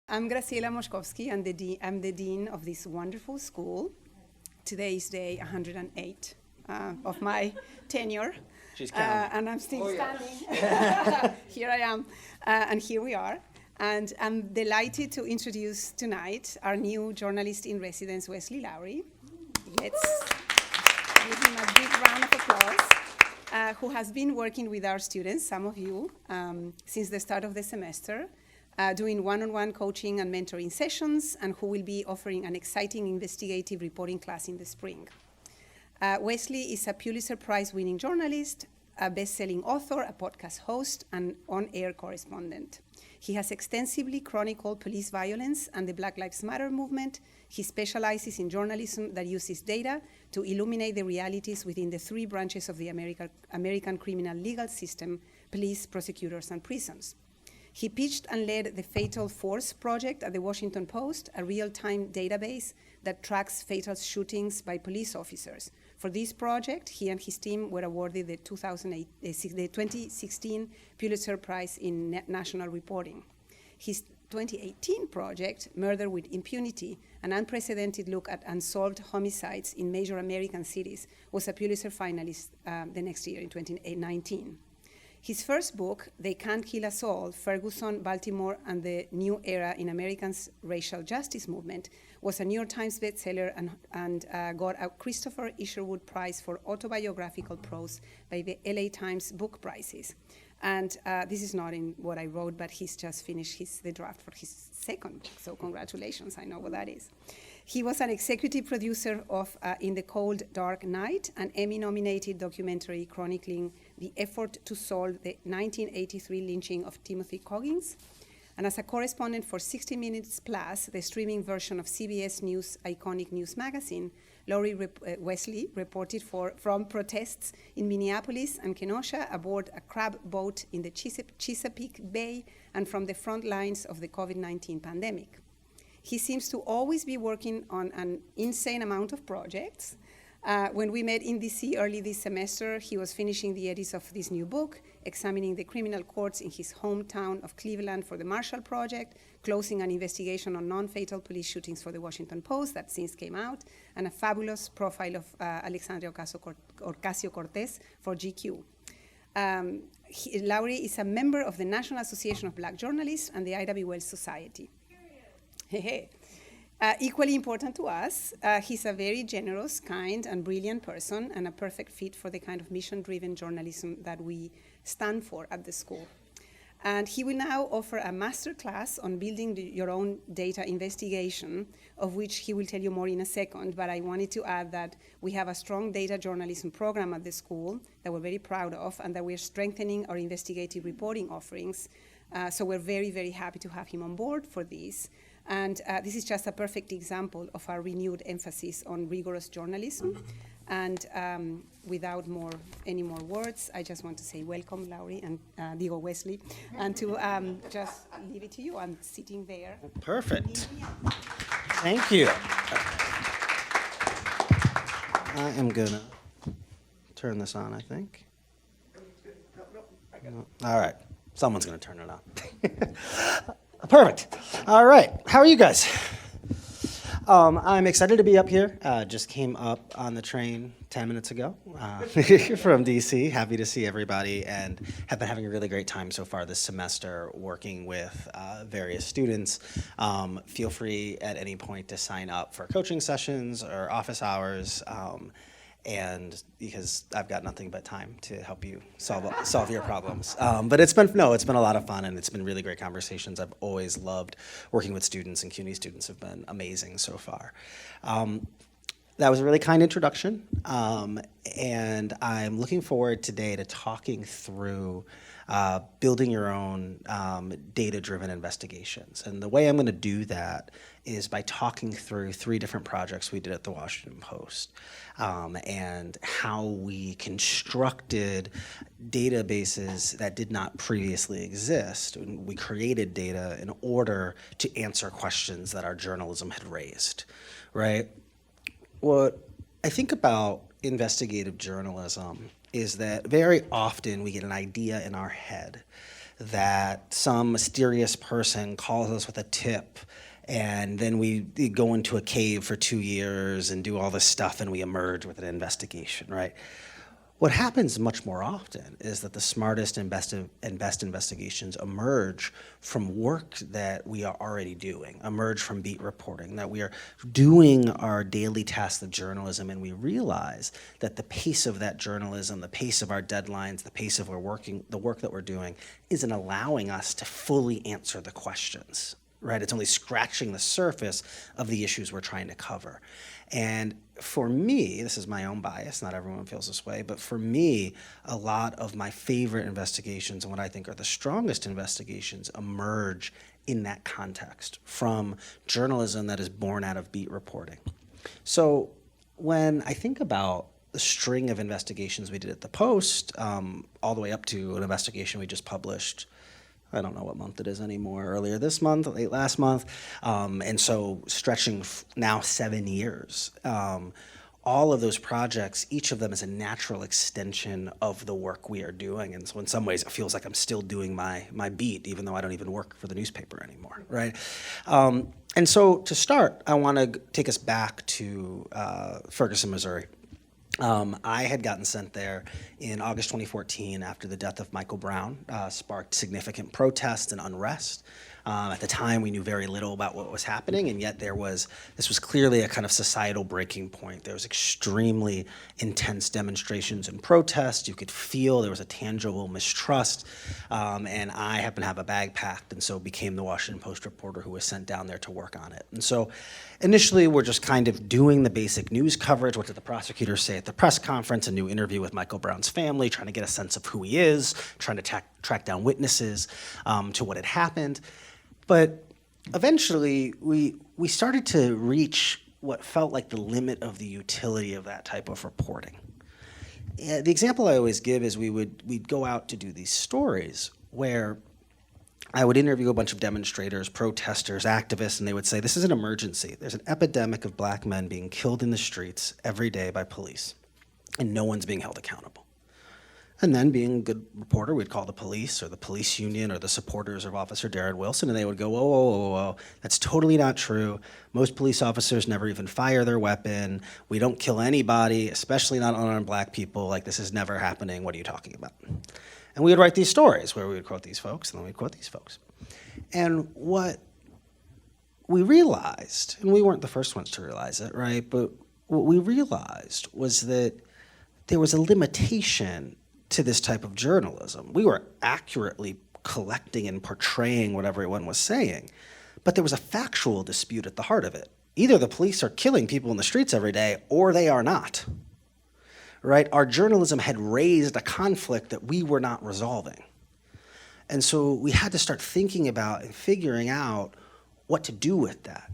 I'm Graciela Moszkowski. I'm the dean of this wonderful school. Today is day 108 of my tenure. She's counting. And I'm still standing. Here I am, and here we are. And I'm delighted to introduce tonight our new journalist-in-residence, Wesley Lowery. Let's give him a big round of applause. Who has been working with our students, some of you, since the start of the semester, doing one-on-one coaching and mentoring sessions, and who will be offering an exciting investigative reporting class in the spring. Wesley is a Pulitzer Prize-winning journalist, a best-selling author, a podcast host, and on-air correspondent. He has extensively chronicled police violence and the Black Lives Matter movement. He specializes in journalism that uses data to illuminate the realities within the three branches of the American criminal legal system: police, prosecutors, and prisons. He pitched and led the Fatal Force project at the Washington Post, a real-time database that tracks fatal shootings by police officers. For this project, he and his team were awarded the 2016 Pulitzer Prize in National Reporting. His 2018 project, Murder with Impunity, an unprecedented look at unsolved homicides in major American cities, was a Pulitzer finalist the next year in 2019. His first book, They Can't Kill Us All, Ferguson, Baltimore, and the New Era in Americans' Racial Justice Movement, was a New York Times bestseller and got a Christopher Isherwood Prize for Autobiographical Prose by the LA Times Book Prizes. And this is not in what I wrote, but he's just finished the draft for his second book, so congratulations, I know what that is. He was an executive producer of In the Cold, Dark Night, an Emmy-nominated documentary chronicling the effort to solve the 1983 lynching of Timothy Coggins. And as a correspondent for 60 Minutes Plus, the streaming version of CBS News' iconic news magazine, Wesley reported from protests in Minneapolis and Kenosha aboard a crab boat in the Chesapeake Bay and from the front lines of the COVID-19 pandemic. He seems to always be working on an insane amount of projects. When we met in DC early this semester, he was finishing the edits of this new book, examining the criminal courts in his hometown of Cleveland for the Marshall Project, closing an investigation on non-fatal police shootings for the Washington Post that since came out, and a fabulous profile of Alexandria Ocasio-Cortez for GQ. Lowery is a member of the National Association of Black Journalists and the Ida B. Wells Society. Equally important to us, he's a very generous, kind, and brilliant person, and a perfect fit for the kind of mission-driven journalism that we stand for at the school. And he will now offer a masterclass on building your own data investigation, of which he will tell you more in a second, but I wanted to add that we have a strong data journalism program at the school that we're very proud of, and that we're strengthening our investigative reporting offerings. So we're very, very happy to have him on board for this. And this is just a perfect example of our renewed emphasis on rigorous journalism. And without any more words, I just want to say welcome, Lowery and Wesley, and to just leave it to you. I'm sitting there. Perfect. Thank you. I am gonna turn this on, I think. All right. Someone's gonna turn it on. Perfect. All right. How are you guys? I'm excited to be up here. Just came up on the train 10 minutes ago from DC. Happy to see everybody, and have been having a really great time so far this semester working with various students. Feel free at any point to sign up for coaching sessions or office hours. And because I've got nothing but time to help you solve your problems. But it's been a lot of fun, and it's been really great conversations. I've always loved working with students, and CUNY students have been amazing so far. That was a really kind introduction, and I'm looking forward today to talking through building your own data-driven investigations. And the way I'm gonna do that is by talking through 3 different projects we did at the Washington Post, and how we constructed databases that did not previously exist. We created data in order to answer questions that our journalism had raised, right? What I think about investigative journalism is that very often we get an idea in our head that some mysterious person calls us with a tip, and then we go into a cave for 2 years and do all this stuff, and we emerge with an investigation, right? What happens much more often is that the smartest and best investigations emerge from work that we are already doing, emerge from beat reporting, that we are doing our daily tasks of journalism, and we realize that the pace of that journalism, the pace of our deadlines, the pace of our the work that we're doing isn't allowing us to fully answer the questions, right? It's only scratching the surface of the issues we're trying to cover. And for me, this is my own bias, not everyone feels this way, but for me, a lot of my favorite investigations and what I think are the strongest investigations emerge in that context from journalism that is born out of beat reporting. So when I think about the string of investigations we did at the Post, all the way up to an investigation we just published, I don't know what month it is anymore, earlier this month, late last month, and so stretching now 7 years. All of those projects, each of them is a natural extension of the work we are doing, and so in some ways it feels like I'm still doing my beat, even though I don't even work for the newspaper anymore, right? And so to start, I want to take us back to Ferguson, Missouri. I had gotten sent there in August 2014 after the death of Michael Brown, sparked significant protest and unrest. At the time, we knew very little about what was happening, and yet this was clearly a kind of societal breaking point. There was extremely intense demonstrations and protests. You could feel there was a tangible mistrust, and I happened to have a bag packed, and so became the Washington Post reporter who was sent down there to work on it. And so initially, we're just kind of doing the basic news coverage. What did the prosecutors say at the press conference? A new interview with Michael Brown's family, trying to get a sense of who he is, trying to track down witnesses to what had happened. But eventually, we started to reach what felt like the limit of the utility of that type of reporting. The example I always give is we'd go out to do these stories where I would interview a bunch of demonstrators, protesters, activists, and they would say, this is an emergency. There's an epidemic of black men being killed in the streets every day by police, and no one's being held accountable. And then, being a good reporter, we'd call the police or the police union or the supporters of Officer Darren Wilson, and they would go, whoa, whoa, whoa, whoa, that's totally not true. Most police officers never even fire their weapon. We don't kill anybody, especially not unarmed black people. Like, this is never happening. What are you talking about? And we would write these stories where we would quote these folks, and then we'd quote these folks. And what we realized, and we weren't the first ones to realize it, right? But what we realized was that there was a limitation to this type of journalism. We were accurately collecting and portraying what everyone was saying, but there was a factual dispute at the heart of it. Either the police are killing people in the streets every day, or they are not, right? Our journalism had raised a conflict that we were not resolving. And so we had to start thinking about and figuring out what to do with that.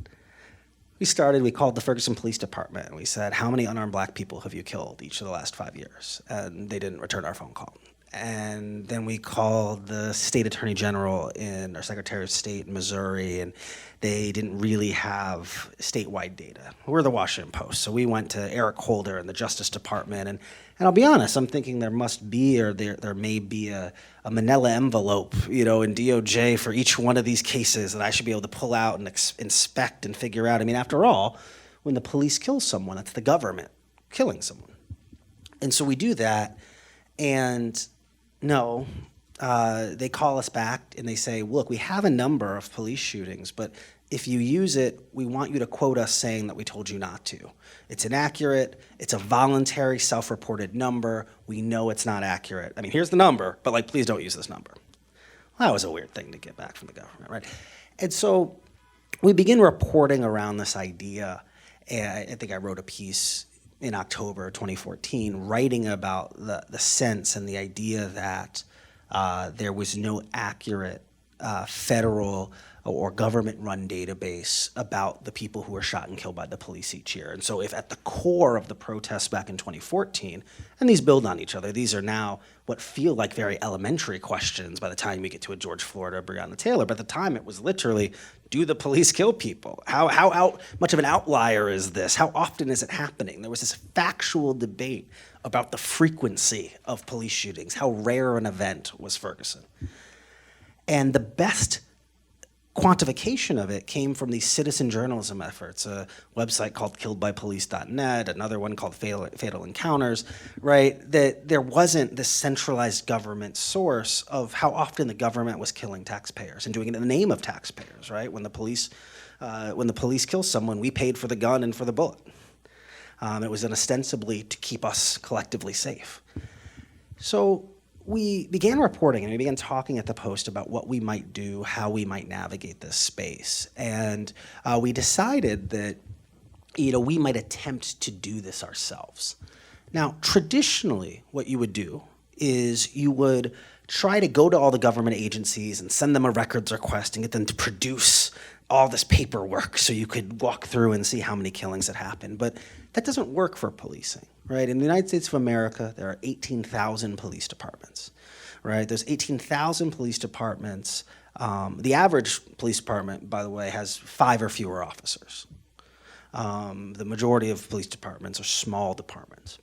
We called the Ferguson Police Department, and we said, how many unarmed black people have you killed each of the last 5 years? And they didn't return our phone call. And then we called the state attorney general and our secretary of state in Missouri, and they didn't really have statewide data. We're the Washington Post, so we went to Eric Holder and the Justice Department, and I'll be honest, I'm thinking there must be, or there may be a manila envelope, in DOJ for each one of these cases that I should be able to pull out and inspect and figure out. I mean, after all, when the police kill someone, it's the government killing someone. And so we do that, and no, they call us back and they say, look, we have a number of police shootings, but if you use it, we want you to quote us saying that we told you not to. It's inaccurate. It's a voluntary, self-reported number. We know it's not accurate. I mean, here's the number, but please don't use this number. Well, that was a weird thing to get back from the government, right? And so we begin reporting around this idea, and I think I wrote a piece in October 2014 writing about the sense and the idea that there was no accurate federal or government-run database about the people who were shot and killed by the police each year. And so if at the core of the protests back in 2014, and these build on each other, these are now what feel like very elementary questions by the time we get to a George Floyd or Breonna Taylor, but at the time it was literally, do the police kill people? How much of an outlier is this? How often is it happening? There was this factual debate about the frequency of police shootings, how rare an event was Ferguson. And the best quantification of it came from these citizen journalism efforts, a website called killedbypolice.net, another one called Fatal Encounters, right? That there wasn't this centralized government source of how often the government was killing taxpayers and doing it in the name of taxpayers, right? When the police kill someone, we paid for the gun and for the bullet. It was ostensibly to keep us collectively safe. So we began reporting and we began talking at the Post about what we might do, how we might navigate this space. And we decided that, we might attempt to do this ourselves. Now, traditionally, what you would do is you would try to go to all the government agencies and send them a records request and get them to produce all this paperwork so you could walk through and see how many killings had happened. But that doesn't work for policing, right? In the United States of America, there are 18,000 police departments, right? There's 18,000 police departments. The average police department, by the way, has 5 or fewer officers. The majority of police departments are small departments.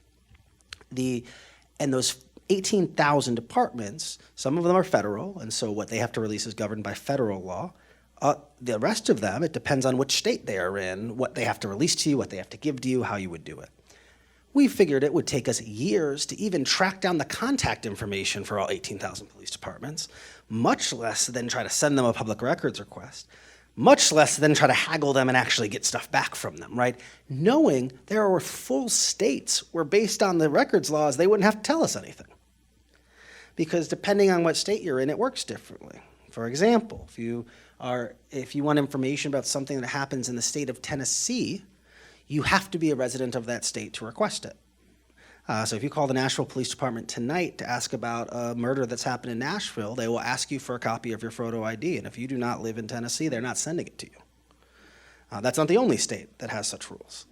And those 18,000 departments, some of them are federal, and so what they have to release is governed by federal law. The rest of them, it depends on which state they are in, what they have to release to you, what they have to give to you, how you would do it. We figured it would take us years to even track down the contact information for all 18,000 police departments, much less than try to send them a public records request, much less than try to haggle them and actually get stuff back from them, right? Knowing there were full states where, based on the records laws, they wouldn't have to tell us anything. Because depending on what state you're in, it works differently. For example, if you want information about something that happens in the state of Tennessee, you have to be a resident of that state to request it. So if you call the Nashville Police Department tonight to ask about a murder that's happened in Nashville, they will ask you for a copy of your photo ID. And if you do not live in Tennessee, they're not sending it to you. That's not the only state that has such rules.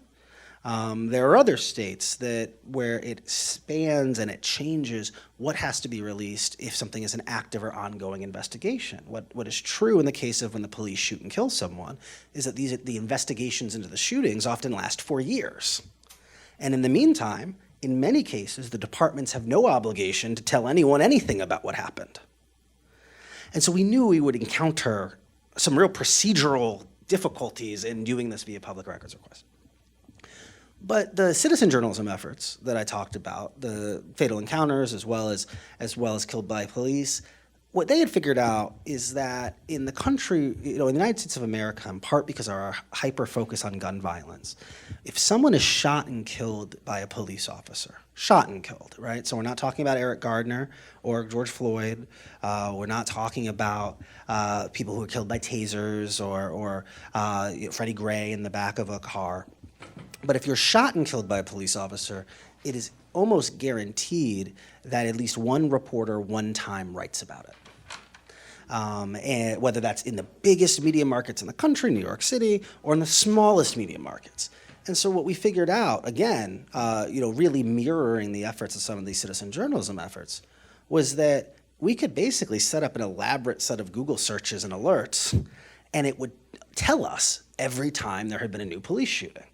There are other states where it spans and it changes what has to be released if something is an active or ongoing investigation. What is true in the case of when the police shoot and kill someone is that the investigations into the shootings often last for years. And in the meantime, in many cases, the departments have no obligation to tell anyone anything about what happened. And so we knew we would encounter some real procedural difficulties in doing this via public records request. But the citizen journalism efforts that I talked about, the Fatal Encounters as well as Killed by Police, what they had figured out is that in the country, in the United States of America, in part because of our hyper-focus on gun violence, if someone is shot and killed by a police officer, shot and killed, right? So we're not talking about Eric Gardner or George Floyd. We're not talking about people who were killed by tasers or Freddie Gray in the back of a car. But if you're shot and killed by a police officer, it is almost guaranteed that at least one reporter one time writes about it. And whether that's in the biggest media markets in the country, New York City, or in the smallest media markets. And so what we figured out, again, really mirroring the efforts of some of these citizen journalism efforts, was that we could basically set up an elaborate set of Google searches and alerts, and it would tell us every time there had been a new police shooting.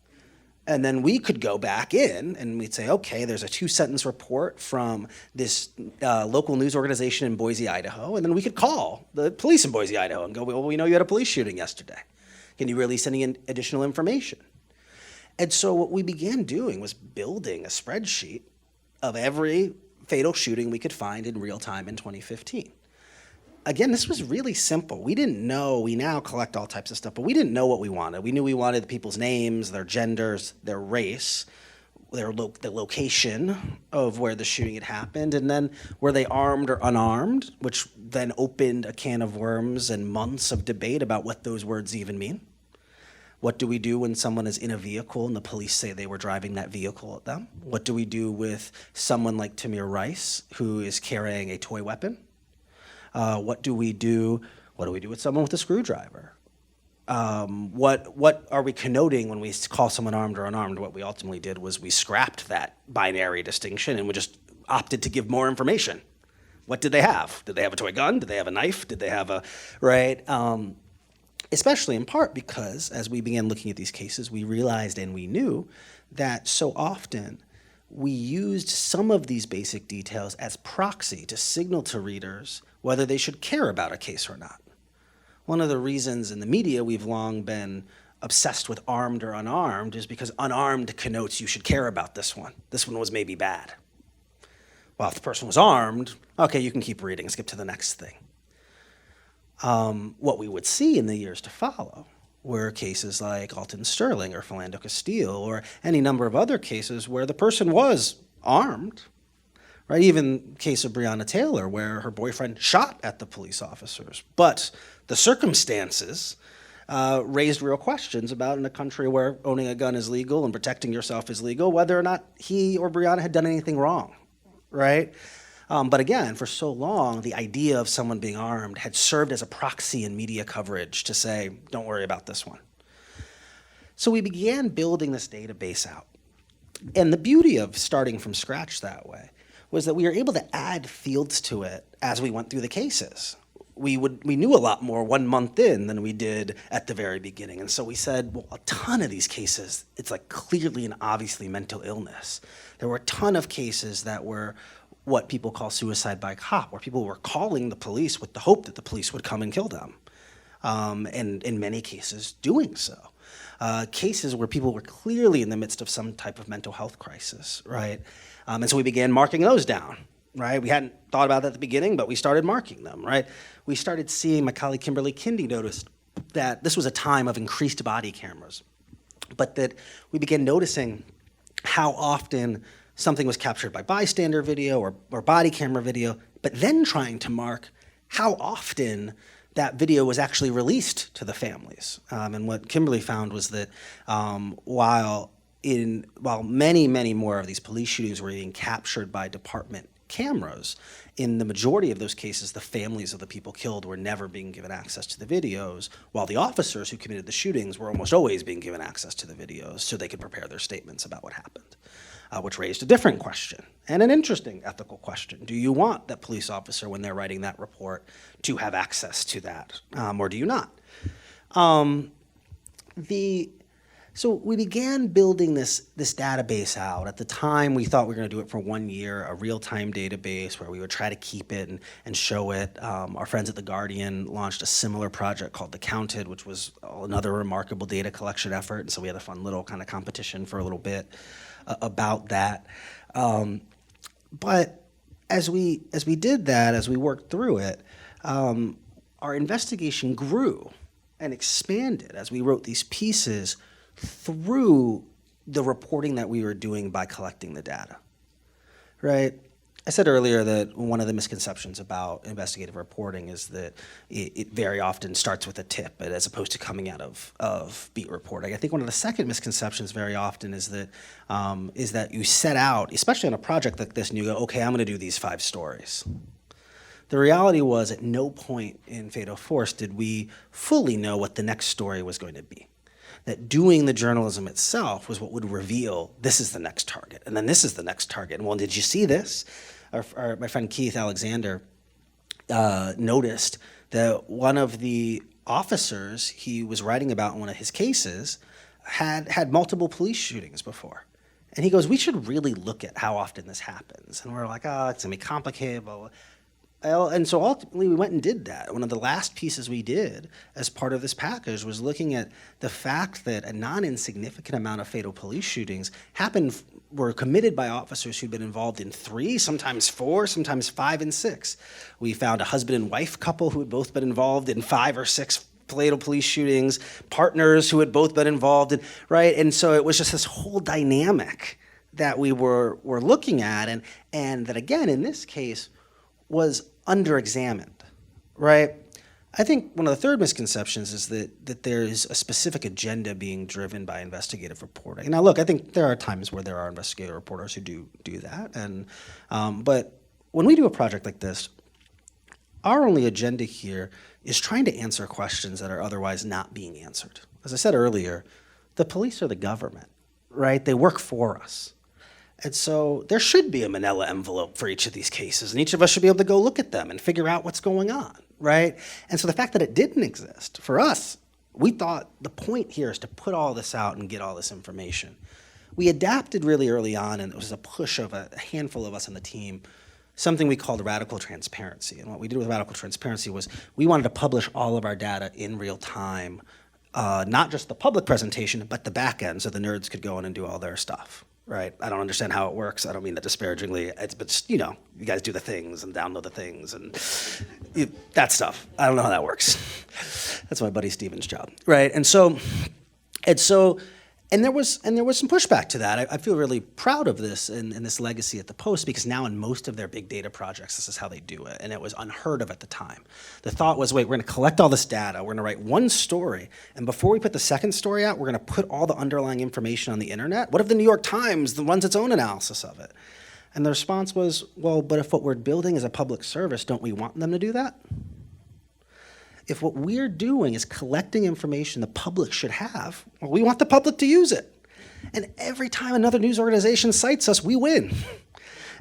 And then we could go back in and we'd say, okay, there's a 2-sentence report from this local news organization in Boise, Idaho. And then we could call the police in Boise, Idaho and go, well, we know you had a police shooting yesterday. Can you release any additional information? And so what we began doing was building a spreadsheet of every fatal shooting we could find in real time in 2015. Again, this was really simple. We didn't know, we now collect all types of stuff, but we didn't know what we wanted. We knew we wanted the people's names, their genders, their race, the location of where the shooting had happened, and then were they armed or unarmed, which then opened a can of worms and months of debate about what those words even mean. What do we do when someone is in a vehicle and the police say they were driving that vehicle at them? What do we do with someone like Tamir Rice, who is carrying a toy weapon? What do we do with someone with a screwdriver? What are we connoting when we call someone armed or unarmed? What we ultimately did was we scrapped that binary distinction and we just opted to give more information. What did they have? Did they have a toy gun? Did they have a knife? Did they have especially in part because as we began looking at these cases, we realized and we knew that so often we used some of these basic details as proxy to signal to readers whether they should care about a case or not. One of the reasons in the media we've long been obsessed with armed or unarmed is because unarmed connotes you should care about this one. This one was maybe bad. Well, if the person was armed, okay, you can keep reading, skip to the next thing. What we would see in the years to follow were cases like Alton Sterling or Philando Castile or any number of other cases where the person was armed, right? Even the case of Breonna Taylor, where her boyfriend shot at the police officers. But the circumstances raised real questions about, in a country where owning a gun is legal and protecting yourself is legal, whether or not he or Breonna had done anything wrong, right? But again, for so long, the idea of someone being armed had served as a proxy in media coverage to say, don't worry about this one. So we began building this database out. And the beauty of starting from scratch that way was that we were able to add fields to it as we went through the cases. We knew a lot more 1 month in than we did at the very beginning. And so we said, well, a ton of these cases, it's like clearly and obviously mental illness. There were a ton of cases that were what people call suicide by cop, where people were calling the police with the hope that the police would come and kill them. And in many cases, doing so. Cases where people were clearly in the midst of some type of mental health crisis, right? And so we began marking those down, right? We hadn't thought about that at the beginning, but we started marking them, right? We started seeing, my colleague Kimberly Kindy noticed that this was a time of increased body cameras, but that we began noticing how often something was captured by bystander video or body camera video, but then trying to mark how often that video was actually released to the families. And what Kimberly found was that while many, many more of these police shootings were being captured by department cameras, in the majority of those cases, the families of the people killed were never being given access to the videos, while the officers who committed the shootings were almost always being given access to the videos so they could prepare their statements about what happened, which raised a different question and an interesting ethical question. Do you want that police officer, when they're writing that report, to have access to that, or do you not? So we began building this database out. At the time, we thought we were going to do it for 1 year, a real-time database where we would try to keep it and show it. Our friends at The Guardian launched a similar project called The Counted, which was another remarkable data collection effort. And so we had a fun little kind of competition for a little bit about that. But as we did that, as we worked through it, our investigation grew and expanded as we wrote these pieces through the reporting that we were doing by collecting the data, right? I said earlier that one of the misconceptions about investigative reporting is that it very often starts with a tip as opposed to coming out of beat reporting. I think one of the second misconceptions very often is that you set out, especially on a project like this, and you go, okay, I'm gonna do these 5 stories. The reality was at no point in Fatal Force did we fully know what the next story was going to be. That doing the journalism itself was what would reveal this is the next target, and then this is the next target. And well, did you see this? My friend Keith Alexander noticed that one of the officers he was writing about in one of his cases had multiple police shootings before. And he goes, we should really look at how often this happens. And we're like, oh, it's gonna be complicated, blah, blah. And so ultimately we went and did that. One of the last pieces we did as part of this package was looking at the fact that a non-insignificant amount of fatal police shootings were committed by officers who'd been involved in 3, sometimes 4, sometimes 5 and 6. We found a husband and wife couple who had both been involved in 5 or 6 fatal police shootings, partners who had both been involved in, right? And so it was just this whole dynamic that we were looking at, and that again, in this case, was under-examined, right? I think one of the third misconceptions is that there is a specific agenda being driven by investigative reporting. Now, look, I think there are times where there are investigative reporters who do that, and but when we do a project like this, our only agenda here is trying to answer questions that are otherwise not being answered. As I said earlier, the police are the government, right? They work for us. And so there should be a manila envelope for each of these cases, and each of us should be able to go look at them and figure out what's going on, right? And so the fact that it didn't exist, for us, we thought the point here is to put all this out and get all this information. We adapted really early on, and it was a push of a handful of us on the team something we called radical transparency. And what we did with radical transparency was we wanted to publish all of our data in real time, not just the public presentation, but the back end, so the nerds could go in and do all their stuff, right? I don't understand how it works. I don't mean that disparagingly. But just, you guys do the things and download the things and that stuff. I don't know how that works. That's my buddy Steven's job, right? And there was some pushback to that. I feel really proud of this and this legacy at the Post, because now in most of their big data projects, this is how they do it, and it was unheard of at the time. The thought was, wait, we're going to collect all this data, we're going to write one story, and before we put the second story out, we're going to put all the underlying information on the internet? What if the New York Times runs its own analysis of it? And the response was, well, but if what we're building is a public service, don't we want them to do that? If what we're doing is collecting information the public should have, well, we want the public to use it. And every time another news organization cites us, we win.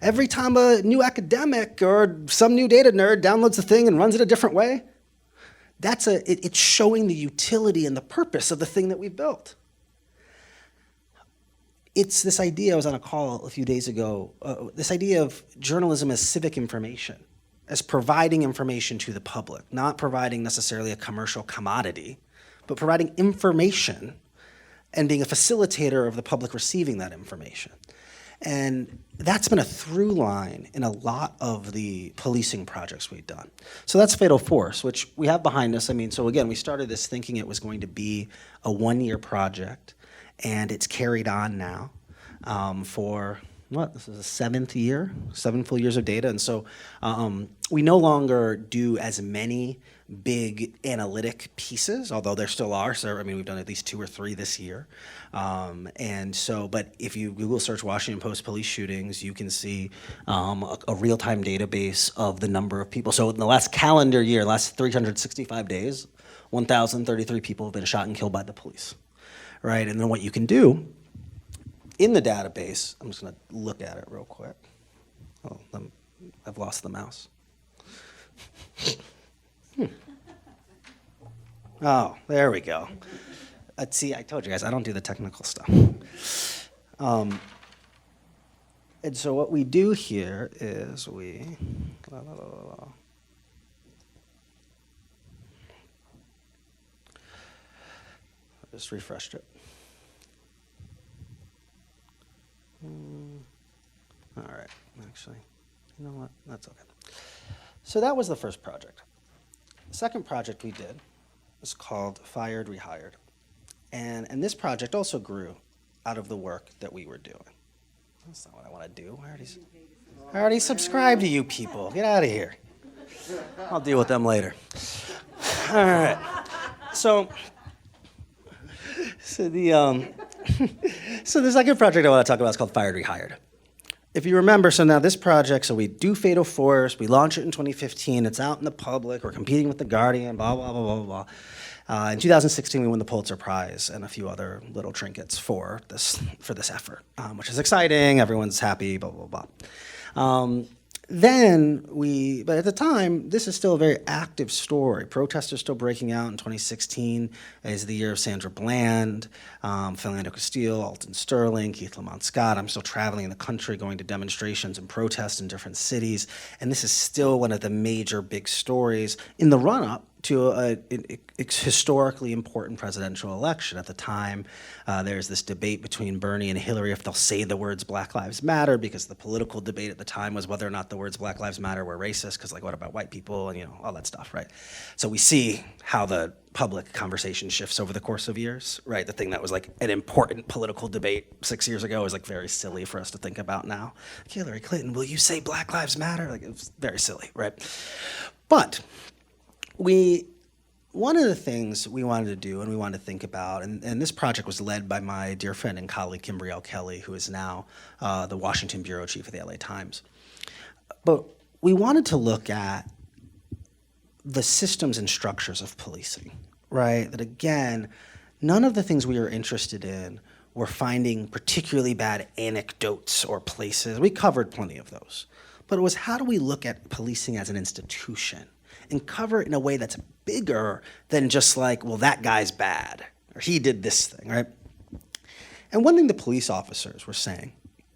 Every time a new academic or some new data nerd downloads the thing and runs it a different way, it's showing the utility and the purpose of the thing that we've built. It's this idea, I was on a call a few days ago, this idea of journalism as civic information, as providing information to the public, not providing necessarily a commercial commodity, but providing information and being a facilitator of the public receiving that information. And that's been a through line in a lot of the policing projects we've done. So that's Fatal Force, which we have behind us. So again, we started this thinking it was going to be a one-year project, and it's carried on now for this is the 7th year, 7 full years of data. And so we no longer do as many big analytic pieces, although there still are. So, we've done at least 2 or 3 this year. But if you Google search Washington Post police shootings, you can see a real-time database of the number of people. So in the last calendar year, last 365 days, 1,033 people have been shot and killed by the police, right? And then what you can do in the database, I'm just going to look at it real quick. Oh, I've lost the mouse. Oh, there we go. See, I told you guys, I don't do the technical stuff. And so what we do here is just refreshed it. All right, actually, you know what? That's okay. So that was the first project. The second project we did was called Fired, Rehired. And this project also grew out of the work that we were doing. That's not what I want to do. I already subscribed to you people. Get out of here. I'll deal with them later. All right. So the second project I want to talk about is called Fired, Rehired. If you remember, so now this project, so we do Fatal Force, we launch it in 2015, it's out in the public, we're competing with The Guardian, blah, blah, blah, blah, blah. In 2016, we won the Pulitzer Prize and a few other little trinkets for this effort, which is exciting, everyone's happy, blah, blah, blah. But at the time, this is still a very active story. Protests are still breaking out. In 2016 is the year of Sandra Bland, Philando Castile, Alton Sterling, Keith Lamont Scott. I'm still traveling in the country, going to demonstrations and protests in different cities. And this is still one of the major big stories in the run-up to a historically important presidential election. At the time, there's this debate between Bernie and Hillary if they'll say the words Black Lives Matter, because the political debate at the time was whether or not the words Black Lives Matter were racist, because what about white people and all that stuff, right? So we see how the public conversation shifts over the course of years, right? The thing that was an important political debate 6 years ago is very silly for us to think about now. Hillary Clinton, will you say Black Lives Matter? It was very silly, right? But one of the things we wanted to do and we wanted to think about, and this project was led by my dear friend and colleague, Kimberly L. Kelly, who is now the Washington bureau chief of the LA Times. But we wanted to look at the systems and structures of policing, right? That again, none of the things we were interested in were finding particularly bad anecdotes or places. We covered plenty of those. But it was, how do we look at policing as an institution and cover it in a way that's bigger than just that guy's bad, or he did this thing, right? And one thing the police officers were saying,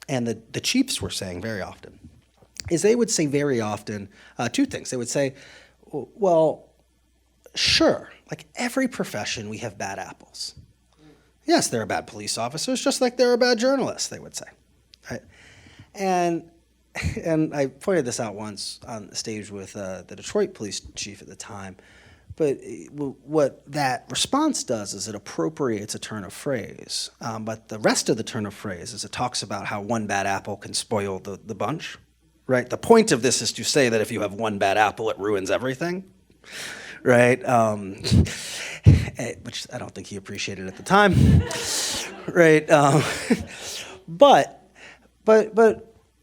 and the chiefs were saying very often, is they would say very often two things. They would say, well, sure, like every profession we have bad apples. Yes, there are bad police officers, just like there are bad journalists, they would say. Right? And I pointed this out once on the stage with the Detroit police chief at the time, but what that response does is it appropriates a turn of phrase. But the rest of the turn of phrase is it talks about how one bad apple can spoil the bunch. Right? The point of this is to say that if you have one bad apple, it ruins everything. Right? Which I don't think he appreciated at the time. Right? But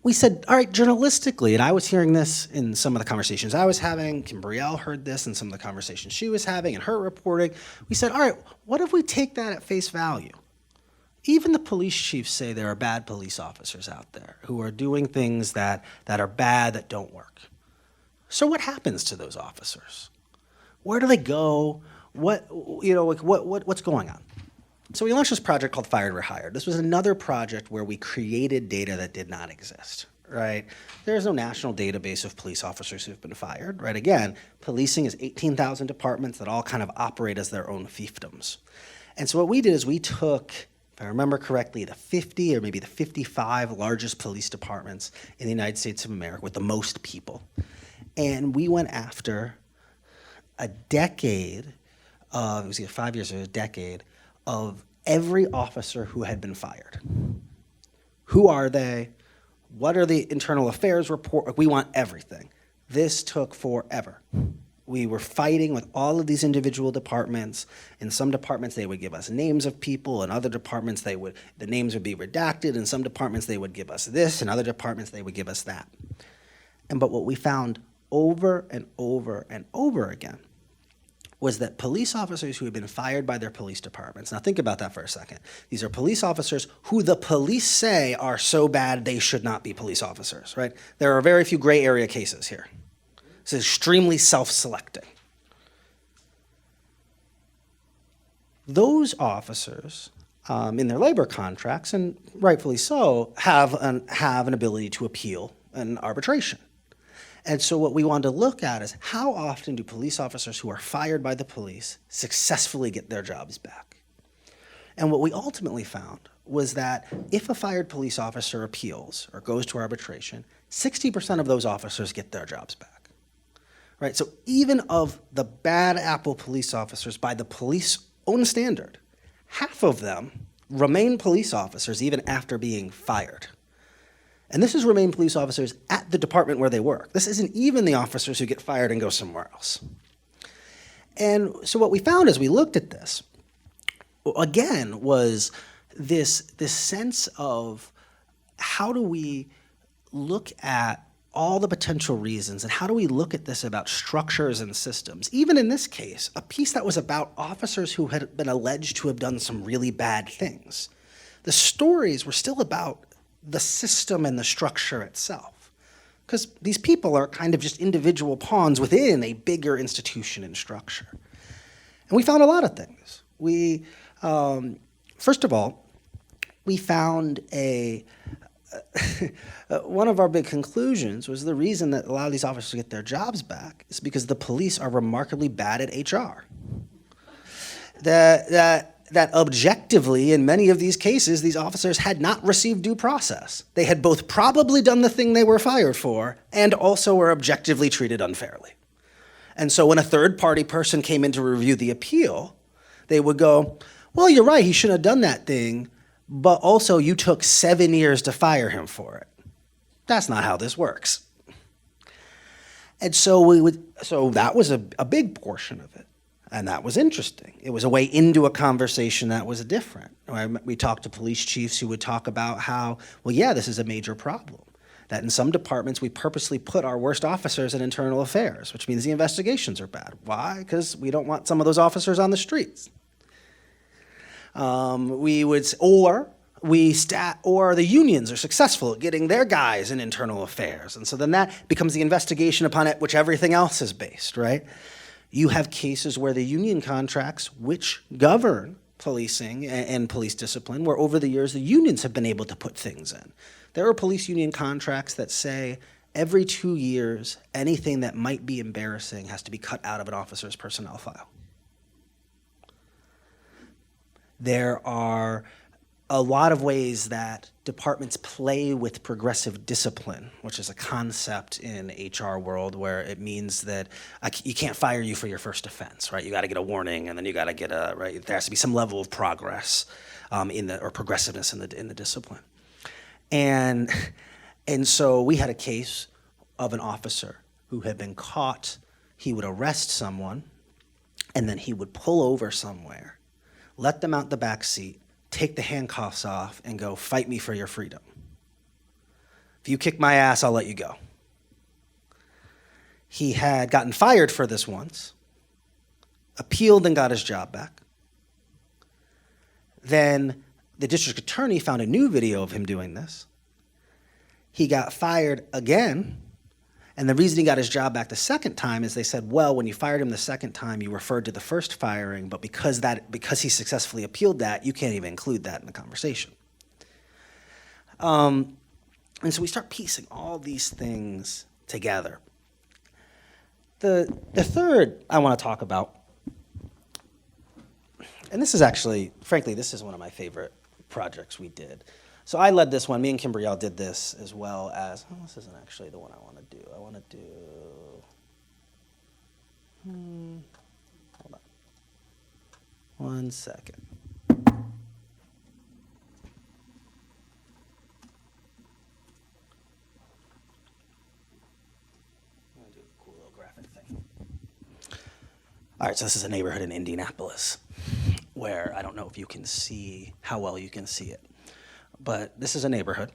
we said, all right, journalistically, and I was hearing this in some of the conversations I was having, Kim Brielle heard this in some of the conversations she was having in her reporting. We said, all right, what if we take that at face value? Even the police chiefs say there are bad police officers out there who are doing things that are bad, that don't work. So what happens to those officers? Where do they go? What's going on? So we launched this project called Fired Rehired. This was another project where we created data that did not exist, right? There is no national database of police officers who've been fired, right? Again, policing is 18,000 departments that all kind of operate as their own fiefdoms. And so what we did is we took, if I remember correctly, the 50 or maybe the 55 largest police departments in the United States of America with the most people. And we went after a decade of, it was either 5 years or a decade, of every officer who had been fired. Who are they? What are the internal affairs report? We want everything. This took forever. We were fighting with all of these individual departments. In some departments, they would give us names of people. In other departments, the names would be redacted. In some departments, they would give us this. In other departments, they would give us that. But what we found over and over and over again was that police officers who had been fired by their police departments, now think about that for a second. These are police officers who the police say are so bad they should not be police officers, right? There are very few gray area cases here. It's extremely self-selecting. Those officers, in their labor contracts, and rightfully so, have an ability to appeal an arbitration. And so what we wanted to look at is how often do police officers who are fired by the police successfully get their jobs back? And what we ultimately found was that if a fired police officer appeals or goes to arbitration, 60% of those officers get their jobs back. Right? So even of the bad apple police officers by the police own standard, half of them remain police officers even after being fired. And this is remain police officers at the department where they work. This isn't even the officers who get fired and go somewhere else. And so what we found as we looked at this, again, was this sense of how do we look at all the potential reasons and how do we look at this about structures and systems? Even in this case, a piece that was about officers who had been alleged to have done some really bad things. The stories were still about the system and the structure itself. Because these people are kind of just individual pawns within a bigger institution and structure. And we found a lot of things. We, first of all, we found one of our big conclusions was the reason that a lot of these officers get their jobs back is because the police are remarkably bad at HR. That objectively, in many of these cases, these officers had not received due process. They had both probably done the thing they were fired for and also were objectively treated unfairly. And so when a third-party person came in to review the appeal, they would go, well, you're right, he shouldn't have done that thing, but also you took 7 years to fire him for it. That's not how this works. And so that was a big portion of it. And that was interesting. It was a way into a conversation that was different. We talked to police chiefs who would talk about how, well, yeah, this is a major problem. That in some departments, we purposely put our worst officers in internal affairs, which means the investigations are bad. Why? Because we don't want some of those officers on the streets. Or the unions are successful at getting their guys in internal affairs. And so then that becomes the investigation upon it, which everything else is based, right? You have cases where the union contracts, which govern policing and police discipline, where over the years the unions have been able to put things in. There are police union contracts that say every 2 years, anything that might be embarrassing has to be cut out of an officer's personnel file. There are a lot of ways that departments play with progressive discipline, which is a concept in HR world where it means that you can't fire you for your first offense, right? You got to get a warning, and then you got to get right? There has to be some level of progress or progressiveness in the discipline. And so we had a case of an officer who had been caught. He would arrest someone, and then he would pull over somewhere, let them out the back seat, take the handcuffs off, and go, fight me for your freedom. If you kick my ass, I'll let you go. He had gotten fired for this once, appealed and got his job back. Then the district attorney found a new video of him doing this. He got fired again, and the reason he got his job back the second time is they said, well, when you fired him the second time, you referred to the first firing, but because he successfully appealed that, you can't even include that in the conversation. And so we start piecing all these things together. The third I want to talk about, and this is actually, frankly, this is one of my favorite projects we did. So I led this one. Me and Kimbrielle did this as well as, this isn't actually the one I want to do. I want to do, hold on. 1 second. I'm going to do a cool little graphic thing. All right, so this is a neighborhood in Indianapolis where I don't know if you can see, how well you can see it. But this is a neighborhood,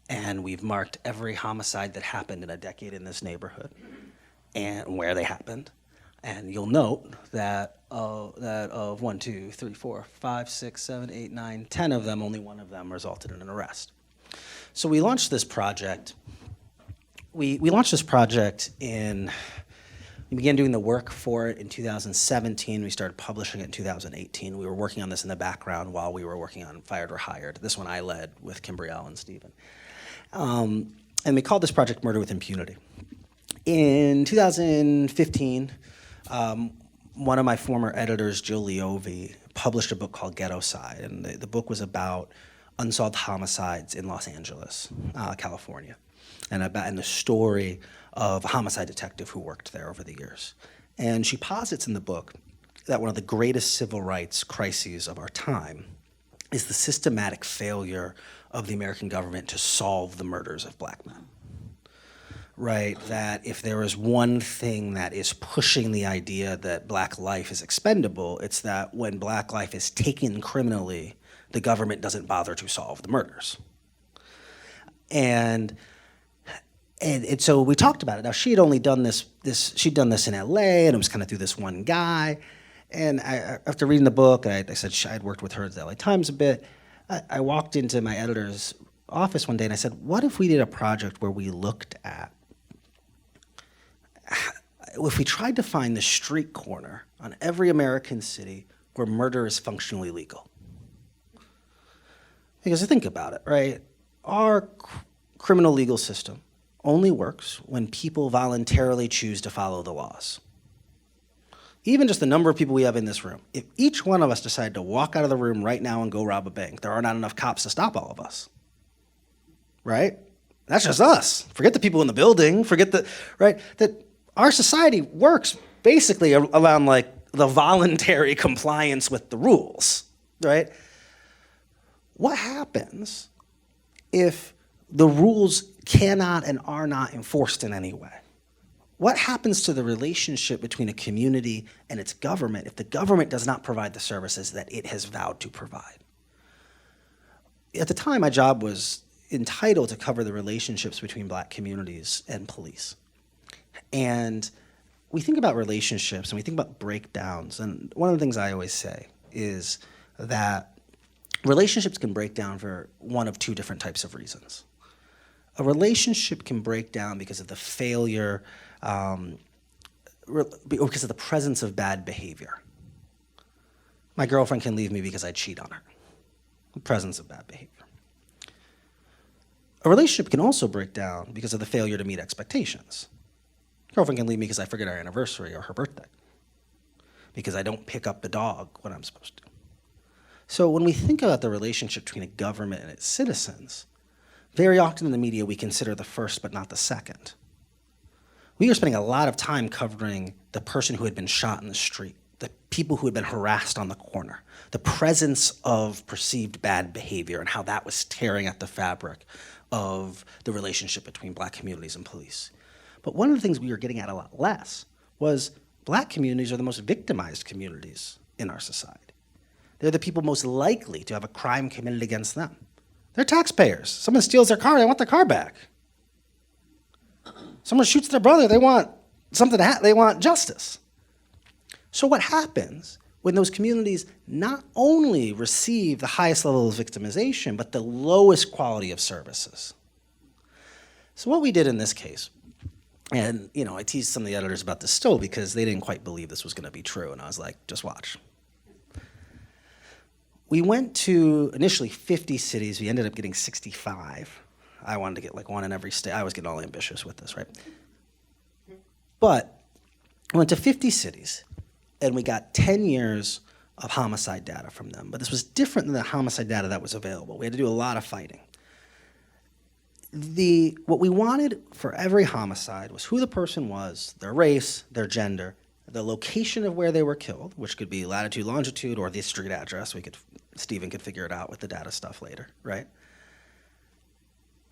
and we've marked every homicide that happened in a decade in this neighborhood and where they happened. And you'll note that of 1, 2, 3, 4, 5, 6, 7, 8, 9, 10 of them, only one of them resulted in an arrest. So we launched this project. We launched this project we began doing the work for it in 2017. We started publishing it in 2018. We were working on this in the background while we were working on Fired or Hired. This one I led with Kimbrielle and Stephen. And we called this project Murder with Impunity. In 2015, one of my former editors, Jill Leovy, published a book called Ghettocide. And the book was about unsolved homicides in Los Angeles, California, and the story of a homicide detective who worked there over the years. And she posits in the book that one of the greatest civil rights crises of our time is the systematic failure of the American government to solve the murders of black men. Right? That if there is one thing that is pushing the idea that black life is expendable, it's that when black life is taken criminally, the government doesn't bother to solve the murders. And so we talked about it. Now, she had only done she'd done this in LA, and it was kind of through this one guy. And after reading the book, I said I'd worked with her at the LA Times a bit. I walked into my editor's office one day and I said, what if we did a project where we looked at, if we tried to find the street corner on every American city where murder is functionally legal? Because think about it, right? Our criminal legal system only works when people voluntarily choose to follow the laws. Even just the number of people we have in this room, if each one of us decided to walk out of the room right now and go rob a bank, there are not enough cops to stop all of us, right? That's just us. Forget the people in the building, right? That our society works basically around like the voluntary compliance with the rules, right? What happens if the rules cannot and are not enforced in any way? What happens to the relationship between a community and its government if the government does not provide the services that it has vowed to provide? At the time, my job was entitled to cover the relationships between black communities and police. And we think about relationships and we think about breakdowns, and one of the things I always say is that relationships can break down for one of two different types of reasons. A relationship can break down because of the failure, or because of the presence of bad behavior. My girlfriend can leave me because I cheat on her. The presence of bad behavior. a relationship can also break down because of the failure to meet expectations. Girlfriend can leave me because I forget our anniversary or her birthday, because I don't pick up the dog when I'm supposed to. So when we think about the relationship between a government and its citizens, very often in the media we consider the first but not the second. We were spending a lot of time covering the person who had been shot in the street, the people who had been harassed on the corner, the presence of perceived bad behavior and how that was tearing at the fabric of the relationship between black communities and police. But one of the things we were getting at a lot less was black communities are the most victimized communities in our society. They're the people most likely to have a crime committed against them. They're taxpayers. Someone steals their car, they want their car back. Someone shoots their brother, they want something to they want justice. So what happens when those communities not only receive the highest level of victimization, but the lowest quality of services? So what we did in this case, and I teased some of the editors about this still because they didn't quite believe this was going to be true, and I was like, just watch. We went to initially 50 cities. We ended up getting 65. I wanted to get like one in every state. I was getting all ambitious with this, right? But we went to 50 cities, and we got 10 years of homicide data from them. But this was different than the homicide data that was available. We had to do a lot of fighting. What we wanted for every homicide was who the person was, their race, their gender, the location of where they were killed, which could be latitude, longitude, or the street address. Stephen could figure it out with the data stuff later, right?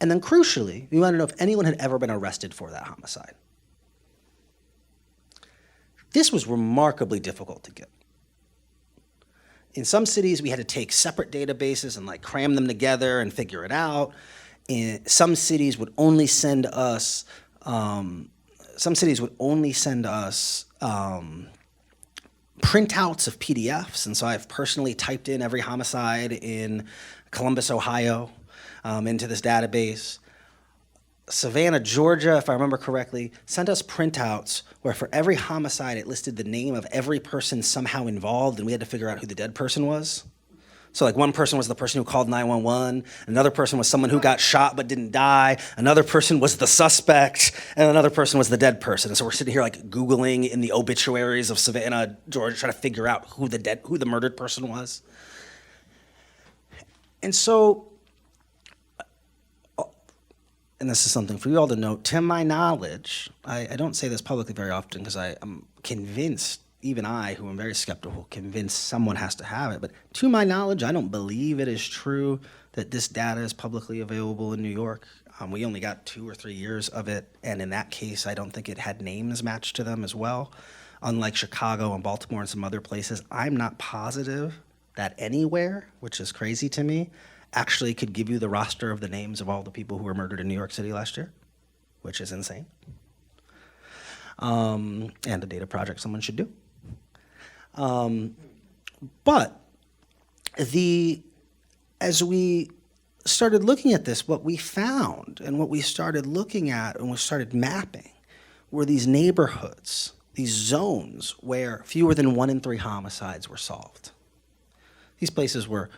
And then crucially, we wanted to know if anyone had ever been arrested for that homicide. This was remarkably difficult to get. In some cities, we had to take separate databases and cram them together and figure it out. Some cities would only send us printouts of PDFs, and so I've personally typed in every homicide in Columbus, Ohio, into this database. Savannah, Georgia, if I remember correctly, sent us printouts where for every homicide it listed the name of every person somehow involved, and we had to figure out who the dead person was. So one person was the person who called 911, another person was someone who got shot but didn't die, another person was the suspect, and another person was the dead person. And so we're sitting here Googling in the obituaries of Savannah, Georgia, trying to figure out who the murdered person was. And so, and this is something for you all to note, to my knowledge, I don't say this publicly very often because I'm convinced, even I, who am very skeptical, convinced someone has to have it. But to my knowledge, I don't believe it is true that this data is publicly available in New York. We only got 2 or 3 years of it, and in that case, I don't think it had names matched to them as well. Unlike Chicago and Baltimore and some other places, I'm not positive that anywhere, which is crazy to me, actually could give you the roster of the names of all the people who were murdered in New York City last year, which is insane. And a data project someone should do. But as we started looking at this, what we found and what we started looking at and we started mapping were these neighborhoods, these zones where fewer than 1 in 3 homicides were solved. These places were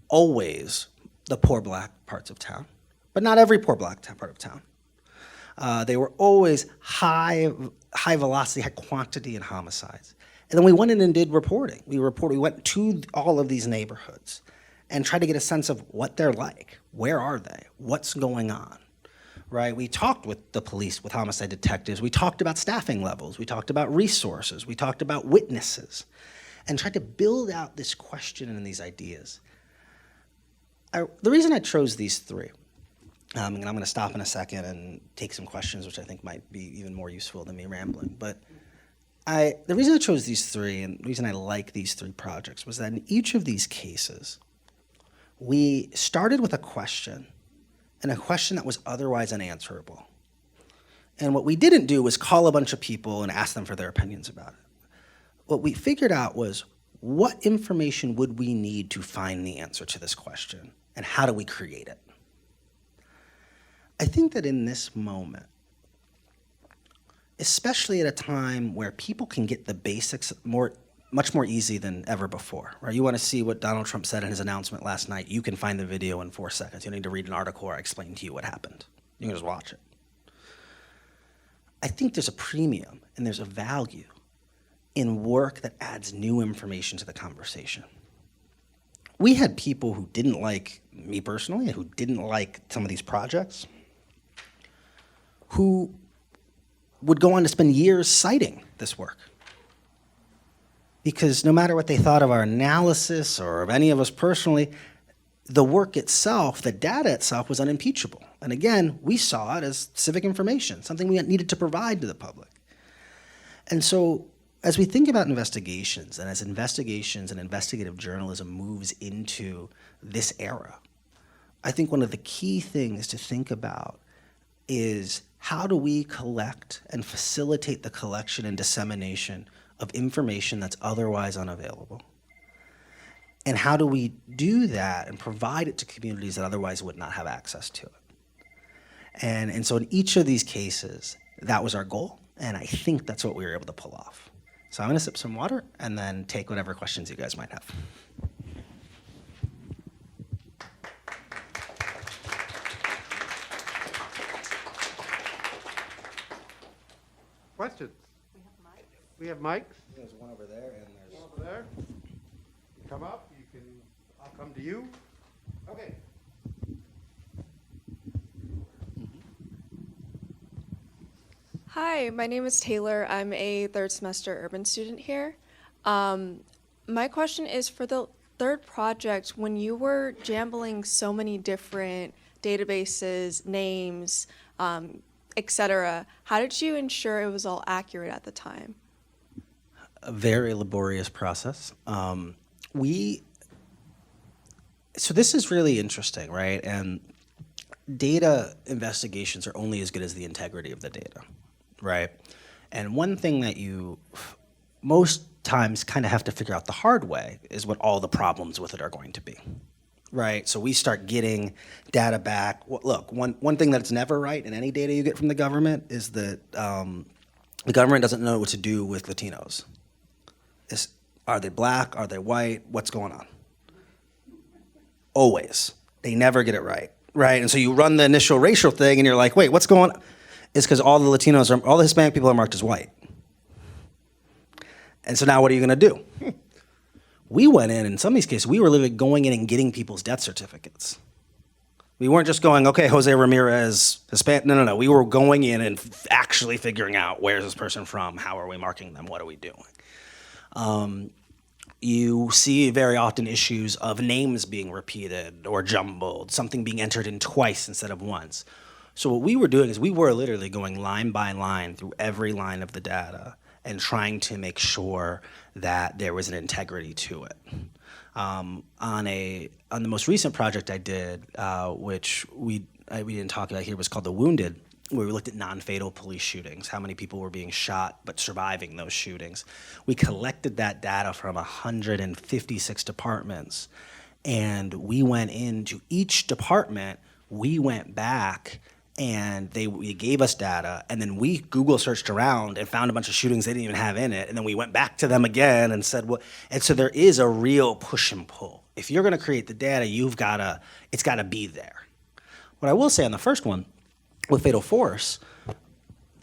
always the poor black parts of town, but not every poor black part of town. They were always high velocity, high quantity in homicides. And then we went in and did reporting. We went to all of these neighborhoods and tried to get a sense of what they're like. Where are they? What's going on? Right? We talked with the police, with homicide detectives. We talked about staffing levels. We talked about resources. We talked about witnesses, and tried to build out this question and these ideas. The reason I chose these 3, and I'm going to stop in a second and take some questions, which I think might be even more useful than me rambling, but the reason I chose these 3 and the reason I like these 3 projects was that in each of these cases, we started with a question, and a question that was otherwise unanswerable. And what we didn't do was call a bunch of people and ask them for their opinions about it. What we figured out was, what information would we need to find the answer to this question, and how do we create it? I think that in this moment, especially at a time where people can get the basics more much more easy than ever before, right? You want to see what Donald Trump said in his announcement last night, you can find the video in 4 seconds. You don't need to read an article or I explain to you what happened. You can just watch it. I think there's a premium and there's a value in work that adds new information to the conversation. We had people who didn't like me personally and who didn't like some of these projects who would go on to spend years citing this work. Because no matter what they thought of our analysis or of any of us personally, the work itself, the data itself was unimpeachable. And again, we saw it as civic information, something we needed to provide to the public. And so as we think about investigations and as investigations and investigative journalism moves into this era, I think one of the key things to think about is how do we collect and facilitate the collection and dissemination of information that's otherwise unavailable? And how do we do that and provide it to communities that otherwise would not have access to it? And so in each of these cases, that was our goal, and I think that's what we were able to pull off. So I'm gonna sip some water and then take whatever questions you guys might have. Questions? We have mics. There's one over there and there's Over there. You come up. You can. I'll come to you. Okay. Hi, my name is Taylor. I'm a third semester urban student here. My question is for the third project, when you were jambling so many different databases, names, etc., how did you ensure it was all accurate at the time? a very laborious process. So this is really interesting, right? And data investigations are only as good as the integrity of the data, right? And one thing that you most times kind of have to figure out the hard way is what all the problems with it are going to be, right? So we start getting data back. Well, look, one thing that's never right in any data you get from the government is that the government doesn't know what to do with Latinos. Are they black? Are they white? What's going on? Always. They never get it right, right? And so you run the initial racial thing and you're like, wait, what's going on? It's because all the Latinos, all the Hispanic people are marked as white. And so now what are you gonna do? We went in some of these cases, we were literally going in and getting people's death certificates. We weren't just going, okay, Jose Ramirez, Hispanic. No. We were going in and actually figuring out where's this person from, how are we marking them, what are we doing? You see very often issues of names being repeated or jumbled, something being entered in twice instead of once. So what we were doing is we were literally going line by line through every line of the data and trying to make sure that there was an integrity to it. On the most recent project I did, which we didn't talk about here, was called The Wounded, where we looked at non-fatal police shootings, how many people were being shot but surviving those shootings. We collected that data from 156 departments, and we went into each department, we went back, and they gave us data, and then we Google searched around and found a bunch of shootings they didn't even have in it, and then we went back to them again and said, well, and so there is a real push and pull. If you're gonna create the data, it's gotta be there. What I will say on the first one, with Fatal Force,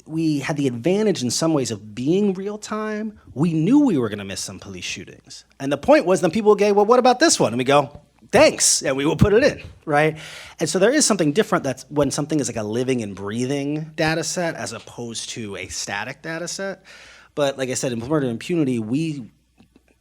we had the advantage in some ways of being real time. We knew we were gonna miss some police shootings. And the point was then people would go, well, what about this one? And we go, thanks, and we will put it in, right? And so there is something different that's when something is like a living and breathing data set as opposed to a static data set. But like I said, in murder impunity, we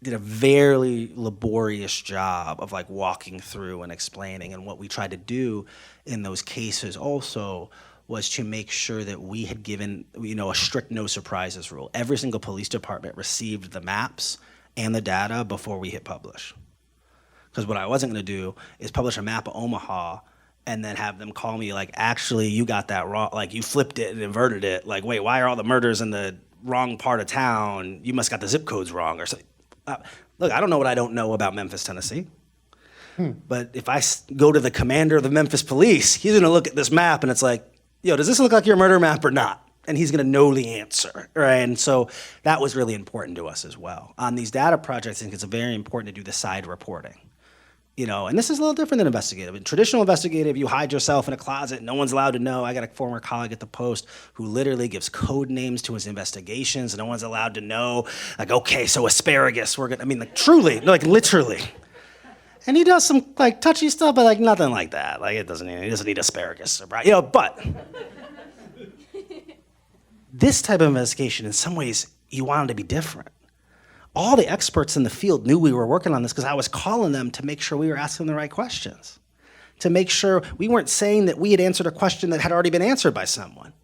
did a very laborious job of like walking through and explaining. And what we tried to do in those cases also was to make sure that we had given, a strict no surprises rule. Every single police department received the maps and the data before we hit publish. Because what I wasn't gonna do is publish a map of Omaha and then have them call me like, actually, you got that wrong, like you flipped it and inverted it. Like, wait, why are all the murders in the wrong part of town? You must got the zip codes wrong or something. Look, I don't know what I don't know about Memphis, Tennessee. But if I go to the commander of the Memphis police, he's gonna look at this map and it's like, yo, does this look like your murder map or not? and he's going to know the answer, right? And so that was really important to us as well. On these data projects, I think it's very important to do the side reporting. And this is a little different than investigative. In traditional investigative, you hide yourself in a closet, no one's allowed to know. I got a former colleague at the Post who literally gives code names to his investigations, and no one's allowed to know, like, okay, so asparagus, truly, literally. And he does some touchy stuff, but nothing like that. He doesn't need asparagus, but this type of investigation, in some ways, you want it to be different. All the experts in the field knew we were working on this because I was calling them to make sure we were asking the right questions, to make sure we weren't saying that we had answered a question that had already been answered by someone.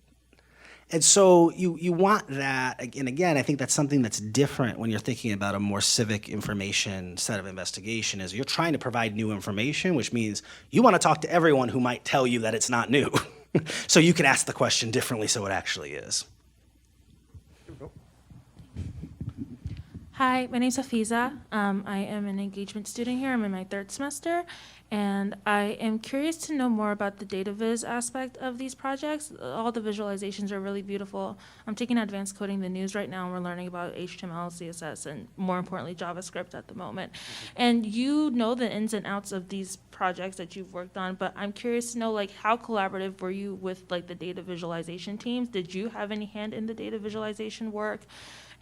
And so you want that, and again, I think that's something that's different when you're thinking about a more civic information set of investigation, is you're trying to provide new information, which means you want to talk to everyone who might tell you that it's not new. So you can ask the question differently so it actually is. Hi, my name's Hafiza. I am an engagement student here. I'm in my 3rd semester, and I am curious to know more about the data viz aspect of these projects. All the visualizations are really beautiful. I'm taking advanced coding the news right now, and we're learning about HTML, CSS, and more importantly, JavaScript at the moment. And you know the ins and outs of these projects that you've worked on, but I'm curious to know, how collaborative were you with, the data visualization teams? Did you have any hand in the data visualization work?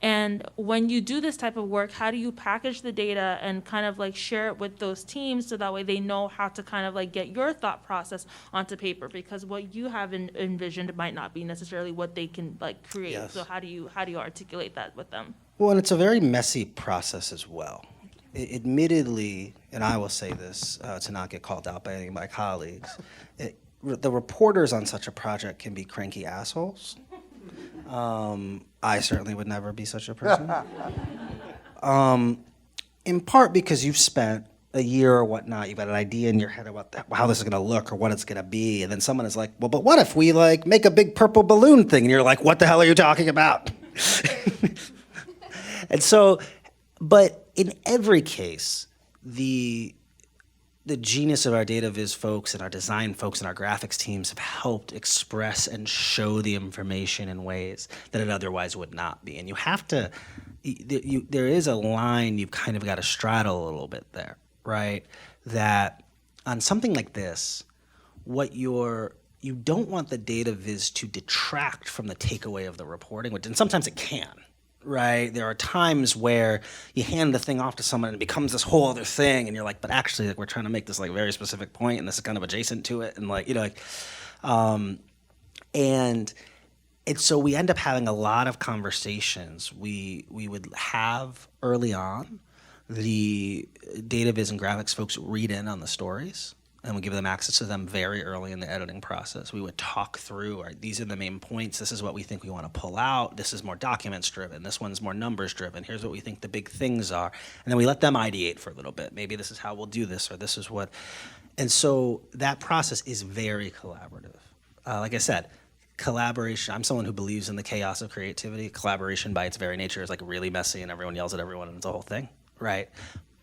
And when you do this type of work, how do you package the data and kind of share it with those teams so that way they know how to kind of get your thought process onto paper? Because what you have envisioned might not be necessarily what they can create. Yes. So how do you articulate that with them? Well, and it's a very messy process as well. Admittedly, and I will say this to not get called out by any of my colleagues, the reporters on such a project can be cranky assholes. I certainly would never be such a person. In part because you've spent a year or whatnot, you've got an idea in your head about how this is going to look or what it's going to be, and then someone is like, well, but what if we make a big purple balloon thing? And you're like, what the hell are you talking about? And so, but in every case, the genius of our data viz folks and our design folks and our graphics teams have helped express and show the information in ways that it otherwise would not be. And you have to, there is a line you've kind of got to straddle a little bit there, right? That on something like this, you don't want the data viz to detract from the takeaway of the reporting, and sometimes it can. Right? There are times where you hand the thing off to someone and it becomes this whole other thing, and you're like, but actually, we're trying to make this very specific point, and this is kind of adjacent to it, and and so we end up having a lot of conversations. We would have early on the data viz and graphics folks read in on the stories, and we give them access to them very early in the editing process. We would talk through, these are the main points, this is what we think we want to pull out, this is more documents driven, this one's more numbers driven, here's what we think the big things are. And then we let them ideate for a little bit. Maybe this is how we'll do this, or this is what. And so that process is very collaborative. Like I said, collaboration, I'm someone who believes in the chaos of creativity. Collaboration by its very nature is really messy and everyone yells at everyone and it's a whole thing, right?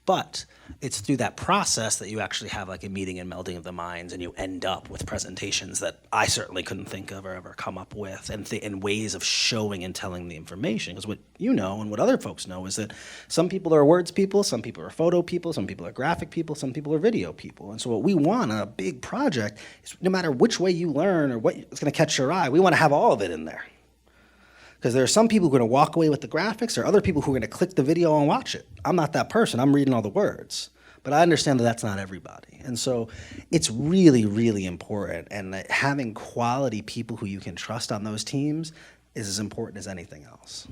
But it's through that process that you actually have a meeting and melding of the minds, and you end up with presentations that I certainly couldn't think of or ever come up with, and ways of showing and telling the information. Because what you know and what other folks know is that some people are words people, some people are photo people, some people are graphic people, some people are video people. And so what we want on a big project is no matter which way you learn or what's going to catch your eye, we want to have all of it in there. Because there are some people who are going to walk away with the graphics, there are other people who are going to click the video and watch it. I'm not that person. I'm reading all the words. But I understand that that's not everybody. And so it's really, really important. And that having quality people who you can trust on those teams is as important as anything else.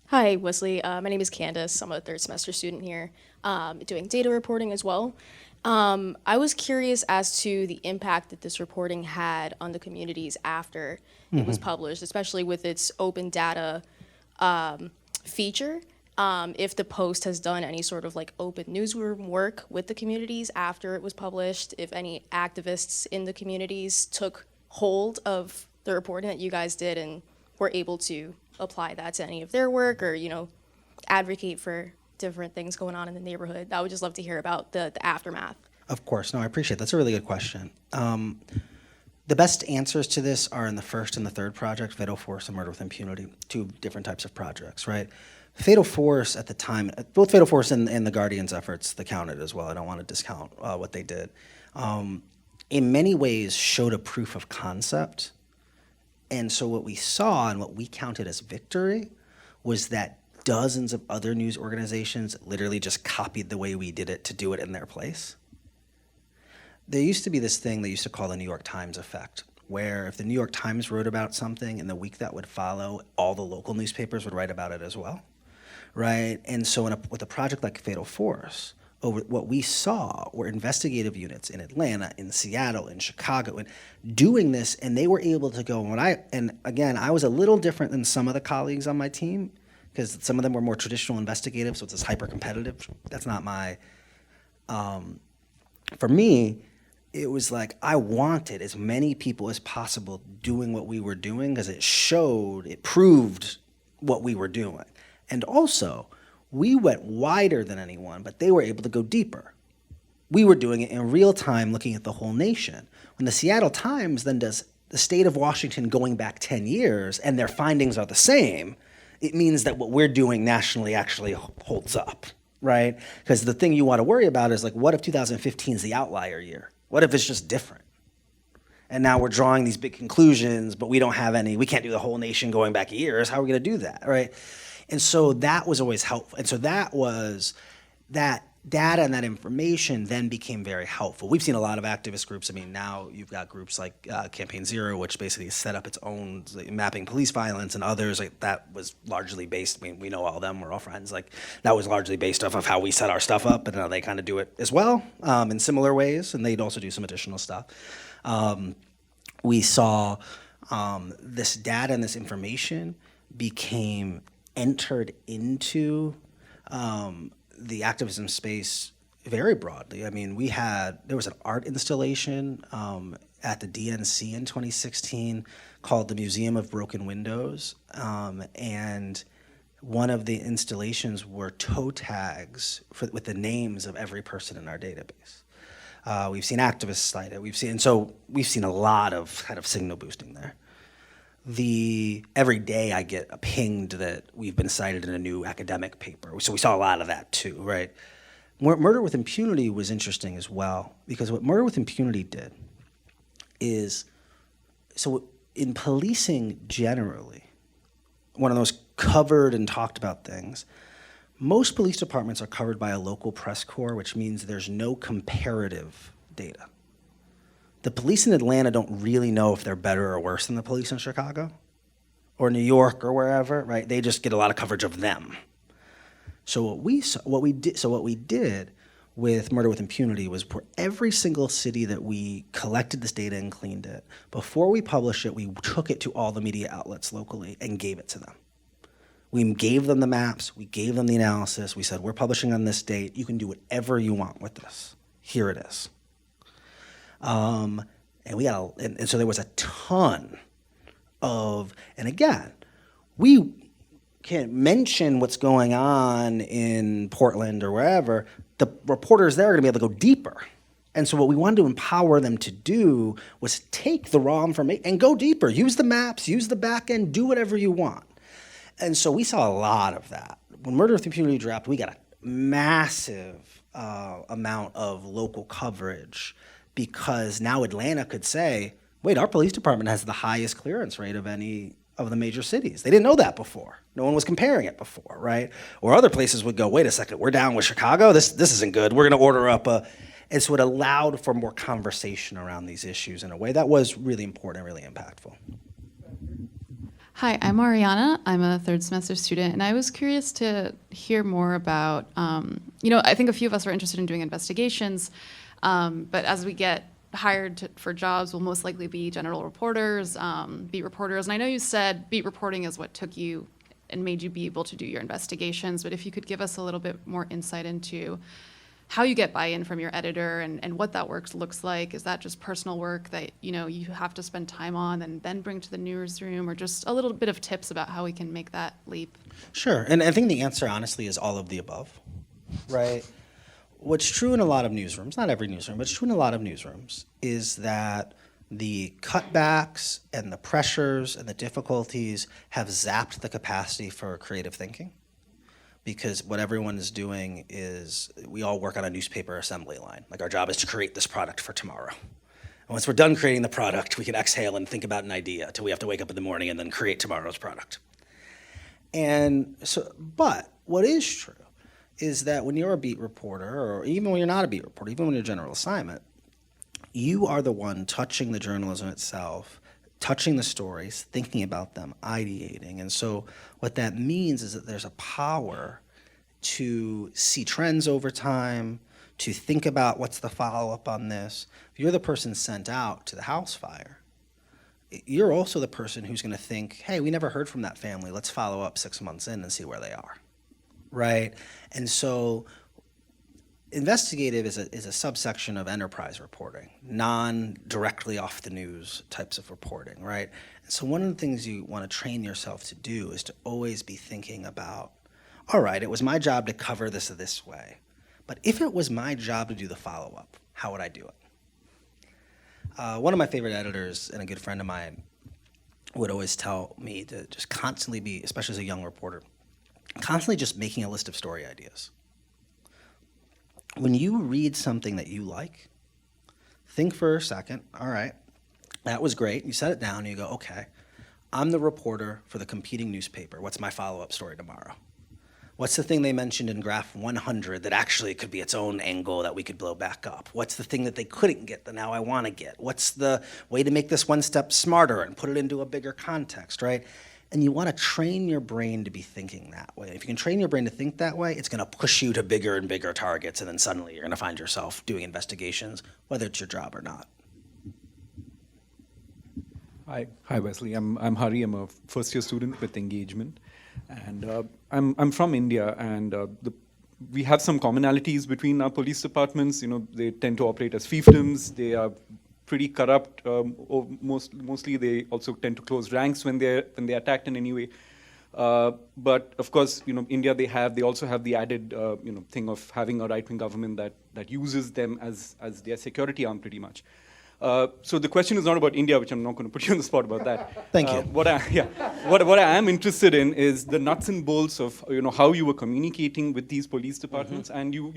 Hi, Wesley. My name is Candace. I'm a 3rd semester student here, doing data reporting as well. I was curious as to the impact that this reporting had on the communities after it was published, especially with its open data feature. If the Post has done any sort of open newsroom work with the communities after it was published, if any activists in the communities took hold of the reporting that you guys did and were able to apply that to any of their work, or advocate for different things going on in the neighborhood. I would just love to hear about the aftermath. Of course. No, I appreciate it. That's a really good question. The best answers to this are in the first and the third project, Fatal Force and Murder with Impunity, two different types of projects, right? Fatal Force at the time, both Fatal Force and the Guardian's efforts, they counted as well. I don't want to discount what they did. In many ways showed a proof of concept. And so what we saw and what we counted as victory was that dozens of other news organizations literally just copied the way we did it to do it in their place. There used to be this thing they used to call the New York Times effect, where if the New York Times wrote about something in the week that would follow, all the local newspapers would write about it as well, right? And so with a project like Fatal Force, what we saw were investigative units in Atlanta, in Seattle, in Chicago, and doing this, and they were able to go, and again, I was a little different than some of the colleagues on my team, because some of them were more traditional investigative, so it's this hyper-competitive. That's not my, for me, it was like I wanted as many people as possible doing what we were doing because it proved what we were doing. And also, we went wider than anyone, but they were able to go deeper. We were doing it in real time, looking at the whole nation. When the Seattle Times then does the state of Washington going back 10 years and their findings are the same, it means that what we're doing nationally actually holds up, right? Because the thing you want to worry about is like, what if 2015 is the outlier year? What if it's just different? And now we're drawing these big conclusions, but we can't do the whole nation going back years. How are we going to do that, right? And so that was always helpful. And so that data and that information then became very helpful. We've seen a lot of activist groups. I mean, now you've got groups like Campaign Zero, which basically set up its own mapping police violence, and others like that was largely based. I mean, we know all of them. We're all friends. Like that was largely based off of how we set our stuff up, and now they kind of do it as well in similar ways, and they'd also do some additional stuff. We saw this data and this information became entered into the activism space very broadly. I mean, there was an art installation at the DNC in 2016 called the Museum of Broken Windows, and one of the installations were toe tags with the names of every person in our database. We've seen activists cite it. We've seen a lot of kind of signal boosting there. Every day I get pinged that we've been cited in a new academic paper. So we saw a lot of that too, right? Murder with Impunity was interesting as well, because what Murder with Impunity did is, so in policing generally, one of the most covered and talked about things, most police departments are covered by a local press corps, which means there's no comparative data. The police in Atlanta don't really know if they're better or worse than the police in Chicago or New York or wherever, right? They just get a lot of coverage of them. So what we did with Murder with Impunity was for every single city that we collected this data and cleaned it, before we published it, we took it to all the media outlets locally and gave it to them. We gave them the maps, we gave them the analysis, we said, we're publishing on this date, you can do whatever you want with this. Here it is. And so there was a ton of, and again, we can't mention what's going on in Portland or wherever. The reporters there are going to be able to go deeper. And so what we wanted to empower them to do was take the raw information and go deeper. Use the maps, use the back end, do whatever you want. And so we saw a lot of that. When Murder with Impunity dropped, we got a massive amount of local coverage, because now Atlanta could say, wait, our police department has the highest clearance rate of any of the major cities. They didn't know that before. No one was comparing it before, right? Or other places would go, wait a second, we're down with Chicago? This isn't good. We're going to order up a... And so it allowed for more conversation around these issues in a way that was really important and really impactful. Hi, I'm Ariana. I'm a third semester student, and I was curious to hear more about, I think a few of us are interested in doing investigations, but as we get hired for jobs, we'll most likely be general reporters, beat reporters. And I know you said beat reporting is what took you and made you be able to do your investigations, but if you could give us a little bit more insight into how you get buy-in from your editor and what that work looks like. Is that just personal work that you have to spend time on and then bring to the newsroom, or just a little bit of tips about how we can make that leap? Sure, and I think the answer honestly is all of the above, right? What's true in a lot of newsrooms, not every newsroom, but it's true in a lot of newsrooms, is that The cutbacks and the pressures and the difficulties have zapped the capacity for creative thinking, because what everyone is doing is we all work on a newspaper assembly line. Like, our job is to create this product for tomorrow. And once we're done creating the product, we can exhale and think about an idea until we have to wake up in the morning and then create tomorrow's product. And so, but what is true is that when you're a beat reporter, or even when you're not a beat reporter, even when you're a general assignment, you are the one touching the journalism itself, touching the stories, thinking about them, ideating. And so what that means is that there's a power to see trends over time, to think about what's the follow-up on this. If you're the person sent out to the house fire, you're also the person who's going to think, hey, we never heard from that family. Let's follow up 6 months in and see where they are, right? And so investigative is a subsection of enterprise reporting, non-directly off the news types of reporting, right? And so one of the things you want to train yourself to do is to always be thinking about, all right, it was my job to cover this way, but if it was my job to do the follow-up, how would I do it? One of my favorite editors and a good friend of mine would always tell me to just constantly be, especially as a young reporter, constantly just making a list of story ideas. When you read something that you like, think for a second, all right, that was great. You set it down and you go, okay, I'm the reporter for the competing newspaper. What's my follow-up story tomorrow? What's the thing they mentioned in graph 100 that actually could be its own angle that we could blow back up? What's the thing that they couldn't get that now I want to get? What's the way to make this one step smarter and put it into a bigger context, right? And you want to train your brain to be thinking that way. If you can train your brain to think that way, it's going to push you to bigger and bigger targets, and then suddenly you're going to find yourself doing investigations, whether it's your job or not. Hi, Wesley. I'm Hari. I'm a first-year student with engagement, and I'm from India, and we have some commonalities between our police departments. You know, they tend to operate as fiefdoms. They are pretty corrupt. Mostly, they also tend to close ranks when they're attacked in any way. But of course, you know, India they also have the added thing of having a right-wing government that uses them as their security arm pretty much. So the question is not about India, which I'm not going to put you on the spot about that. Thank you. What I am interested in is the nuts and bolts of how you were communicating with these police departments, and you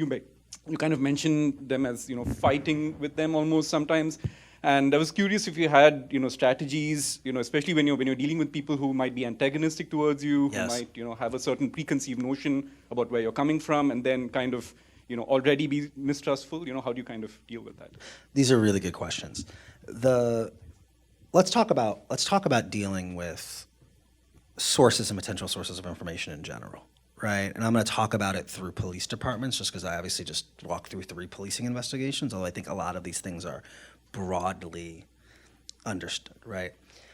kind of mentioned them as fighting with them almost sometimes. And I was curious if you had strategies, especially when you're dealing with people who might be antagonistic towards you, Yes. who might have a certain preconceived notion about where you're coming from, and then kind of already be mistrustful. How do you kind of deal with that? These are really good questions. Let's talk about dealing with sources and potential sources of information in general, right? And I'm going to talk about it through police departments, just because I obviously just walked through 3 policing investigations, although I think a lot of these things are broadly understood, right?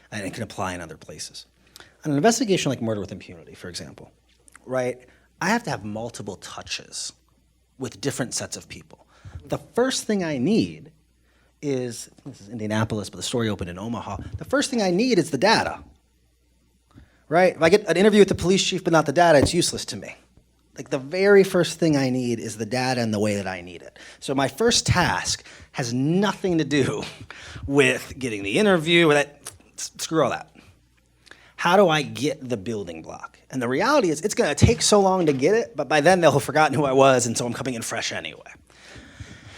And it can apply in other places. An investigation like murder with impunity, for example, right? I have to have multiple touches with different sets of people. The first thing I need is, this is Indianapolis, but the story opened in Omaha. The first thing I need is the data, right? If I get an interview with the police chief but not the data, it's useless to me. Like, the very first thing I need is the data and the way that I need it. So my first task has nothing to do with getting the interview, with that. Screw all that. How do I get the building block? And the reality is, it's going to take so long to get it, but by then they'll have forgotten who I was, and so I'm coming in fresh anyway.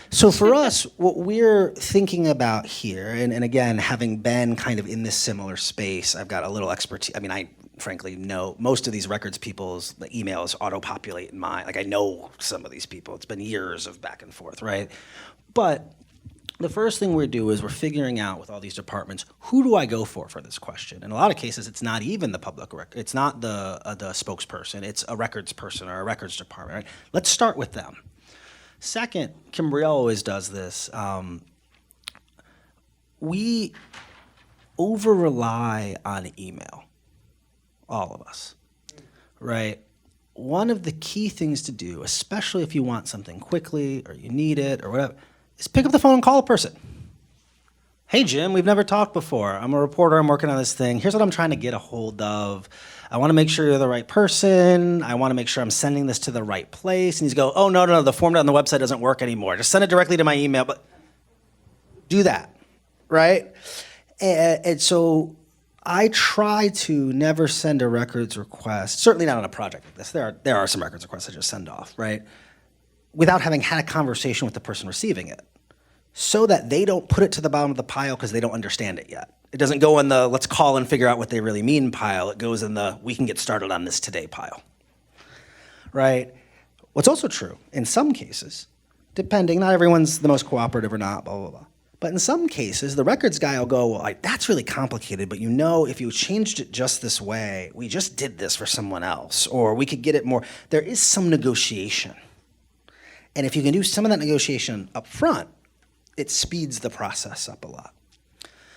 So for us, what we're thinking about here, and again, having been kind of in this similar space, I've got a little expertise. I mean, I frankly know most of these records people's emails auto-populate in mine. Like, I know some of these people. It's been years of back and forth, right? But the first thing we do is we're figuring out with all these departments, who do I go for this question? In a lot of cases, it's not even the public record. It's not the spokesperson. It's a records person or a records department, right? Let's start with them. Second, Kimbrielle always does this. We over-rely on email, all of us, right? One of the key things to do, especially if you want something quickly or you need it or whatever, is pick up the phone and call a person. Hey, Jim, we've never talked before. I'm a reporter. I'm working on this thing. Here's what I'm trying to get a hold of. I want to make sure you're the right person. I want to make sure I'm sending this to the right place. And he's go, oh, no, the form on the website doesn't work anymore. Just send it directly to my email. But do that, right? And so I try to never send a records request, certainly not on a project like this. There are some records requests I just send off, right? Without having had a conversation with the person receiving it, so that they don't put it to the bottom of the pile because they don't understand it yet. It doesn't go in the let's call and figure out what they really mean pile. It goes in the we can get started on this today pile, right? What's also true, in some cases, depending, not everyone's the most cooperative or not, blah, blah, blah. But in some cases, the records guy will go, well, that's really complicated, but if you changed it just this way, we just did this for someone else, or we could get it more. There is some negotiation. And if you can do some of that negotiation up front, it speeds the process up a lot.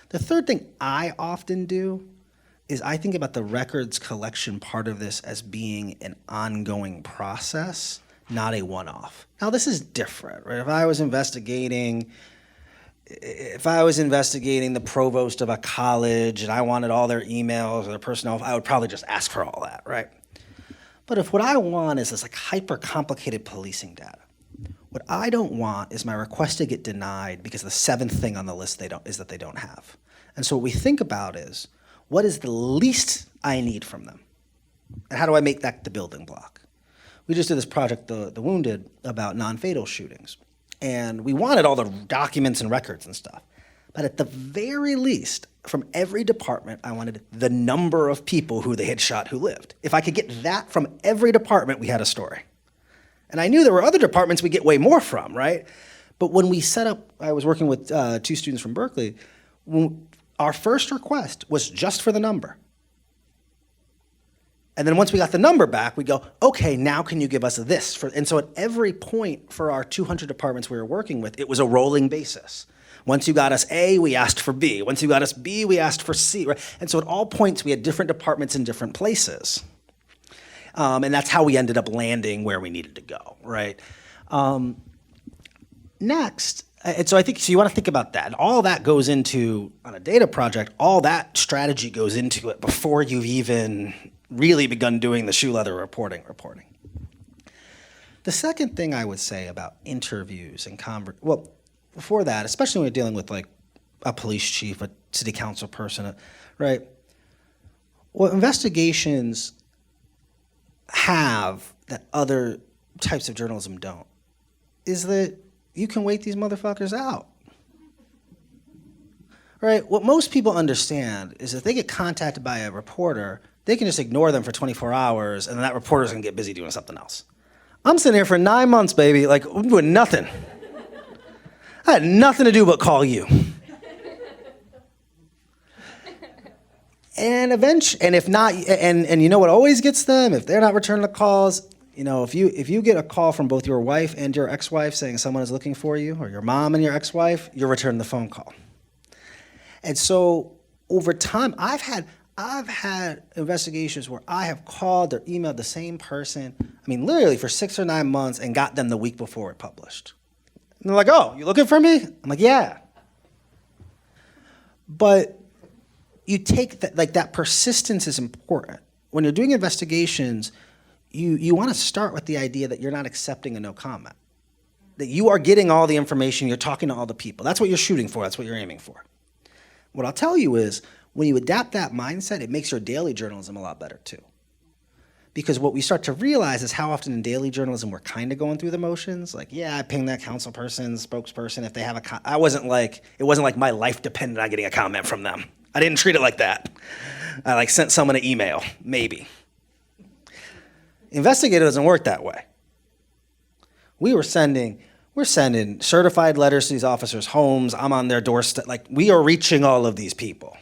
The third thing I often do is I think about the records collection part of this as being an ongoing process, not a one-off. Now, this is different, right? If I was investigating the provost of a college and I wanted all their emails or their personnel, I would probably just ask for all that, right? But if what I want is this like hyper-complicated policing data, what I don't want is my request to get denied because the seventh thing on the list is that they don't have. And so what we think about is, what is the least I need from them? And how do I make that the building block? We just did this project, The Wounded, about non-fatal shootings. And we wanted all the documents and records and stuff. But at the very least, from every department, I wanted the number of people who they had shot who lived. If I could get that from every department, we had a story. And I knew there were other departments we get way more from, right? But when we set up, I was working with 2 students from Berkeley, our first request was just for the number. And then once we got the number back, we go, okay, now can you give us this? And so at every point for our 200 departments we were working with, it was a rolling basis. Once you got us A, we asked for B. Once you got us B, we asked for C. Right? And so at all points, we had different departments in different places. And that's how we ended up landing where we needed to go, right? Next, and so you want to think about that. And all that goes into, on a data project, all that strategy goes into it before you've even really begun doing the shoe leather reporting. The second thing I would say about interviews and before that, especially when you're dealing with like a police chief, a city council person, right? What investigations have that other types of journalism don't is that you can wait these motherfuckers out. Right? What most people understand is if they get contacted by a reporter, they can just ignore them for 24 hours and then that reporter's gonna get busy doing something else. I'm sitting here for 9 months, baby, like I'm doing nothing. I had nothing to do but call you. And if not, and you know what always gets them? If they're not returning the calls, if you get a call from both your wife and your ex-wife saying someone is looking for you, or your mom and your ex-wife, you're returning the phone call. And so over time, I've had investigations where I have called or emailed the same person, literally for 6 or 9 months and got them the week before it published. And they're like, oh, you looking for me? I'm like, yeah. But you take that persistence is important. When you're doing investigations, you want to start with the idea that you're not accepting a no comment. That you are getting all the information, you're talking to all the people. That's what you're shooting for, that's what you're aiming for. What I'll tell you is, when you adapt that mindset, it makes your daily journalism a lot better too. Because what we start to realize is how often in daily journalism we're kind of going through the motions. Like, yeah, I pinged that council person, spokesperson, if they have it wasn't like my life depended on getting a comment from them. I didn't treat it like that. I sent someone an email, maybe. Investigator doesn't work that way. We're sending certified letters to these officers' homes. I'm on their doorstep. We are reaching all of these people.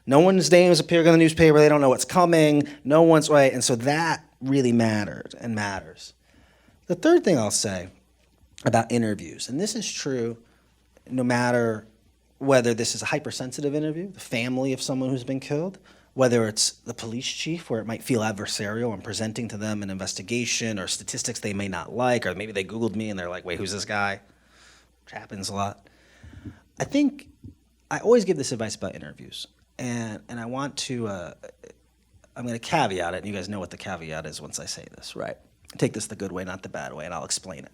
No one's names appear in the newspaper. They don't know what's coming. No one's right. And so that really matters. The third thing I'll say about interviews, and this is true no matter whether this is a hypersensitive interview, the family of someone who's been killed, whether it's the police chief where it might feel adversarial and presenting to them an investigation or statistics they may not like, or maybe they Googled me and they're like, wait, who's this guy? Which happens a lot. I think I always give this advice about interviews. And I want to, I'm going to caveat it, and you guys know what the caveat is once I say this, right? Take this the good way, not the bad way, and I'll explain it.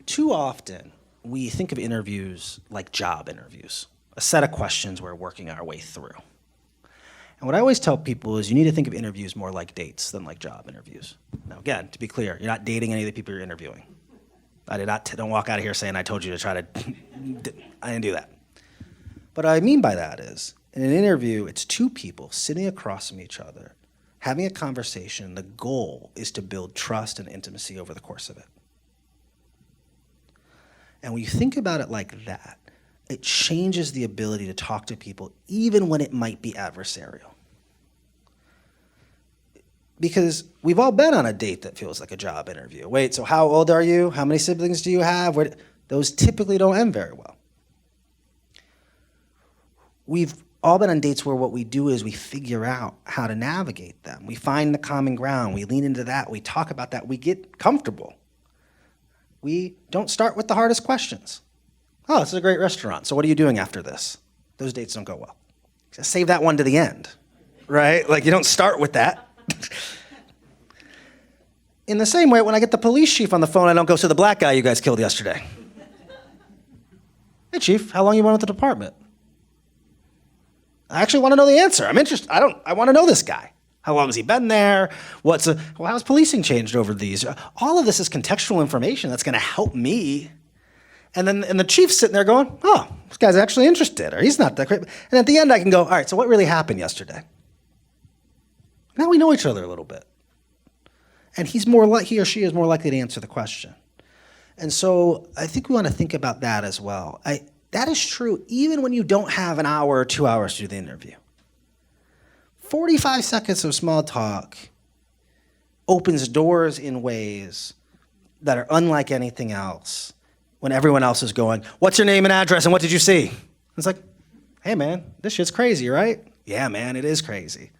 Too often, we think of interviews like job interviews, a set of questions we're working our way through. And what I always tell people is you need to think of interviews more like dates than like job interviews. Now, again, to be clear, you're not dating any of the people you're interviewing. Don't walk out of here saying I told you to try to, I didn't do that. But what I mean by that is, in an interview, it's two people sitting across from each other, having a conversation. The goal is to build trust and intimacy over the course of it. And when you think about it like that, it changes the ability to talk to people even when it might be adversarial. Because we've all been on a date that feels like a job interview. Wait, so how old are you? How many siblings do you have? Those typically don't end very well. We've all been on dates where what we do is we figure out how to navigate them. We find the common ground. We lean into that. We talk about that. We get comfortable. We don't start with the hardest questions. Oh, this is a great restaurant. So what are you doing after this? Those dates don't go well. Just save that one to the end, right? Like you don't start with that. In the same way, when I get the police chief on the phone, I don't go, so the black guy you guys killed yesterday. Hey, chief, how long you been with the department? I actually want to know the answer. I'm interested. I want to know this guy. How long has he been there? How's policing changed over these? All of this is contextual information that's going to help me. And the chief's sitting there going, oh, this guy's actually interested, or he's not that great. And at the end, I can go, all right, so what really happened yesterday? Now we know each other a little bit. And he or she is more likely to answer the question. And so I think we want to think about that as well. That is true even when you don't have an hour or 2 hours to do the interview. 45 seconds of small talk opens doors in ways that are unlike anything else when everyone else is going, what's your name and address and what did you see? It's like, hey man, this shit's crazy, right? Yeah, man, it is crazy.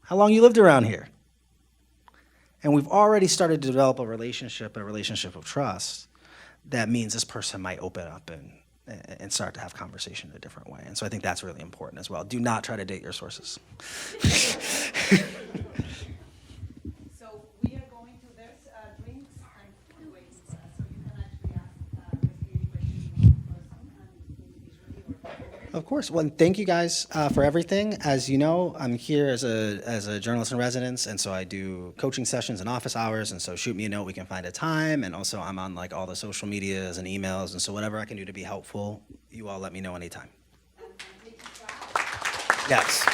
How long you lived around here? And we've already started to develop a relationship of trust that means this person might open up and start to have conversation in a different way. And so I think that's really important as well. Do not try to date your sources. So we are going to, there's drinks and food ways, so you can actually ask any question you want in person and individually or. Of course. Well, thank you guys for everything. As you know, I'm here as a journalist in residence, and so I do coaching sessions and office hours, and so shoot me a note, we can find a time, and also I'm on like all the social medias and emails, and so whatever I can do to be helpful, you all let me know anytime. Yes.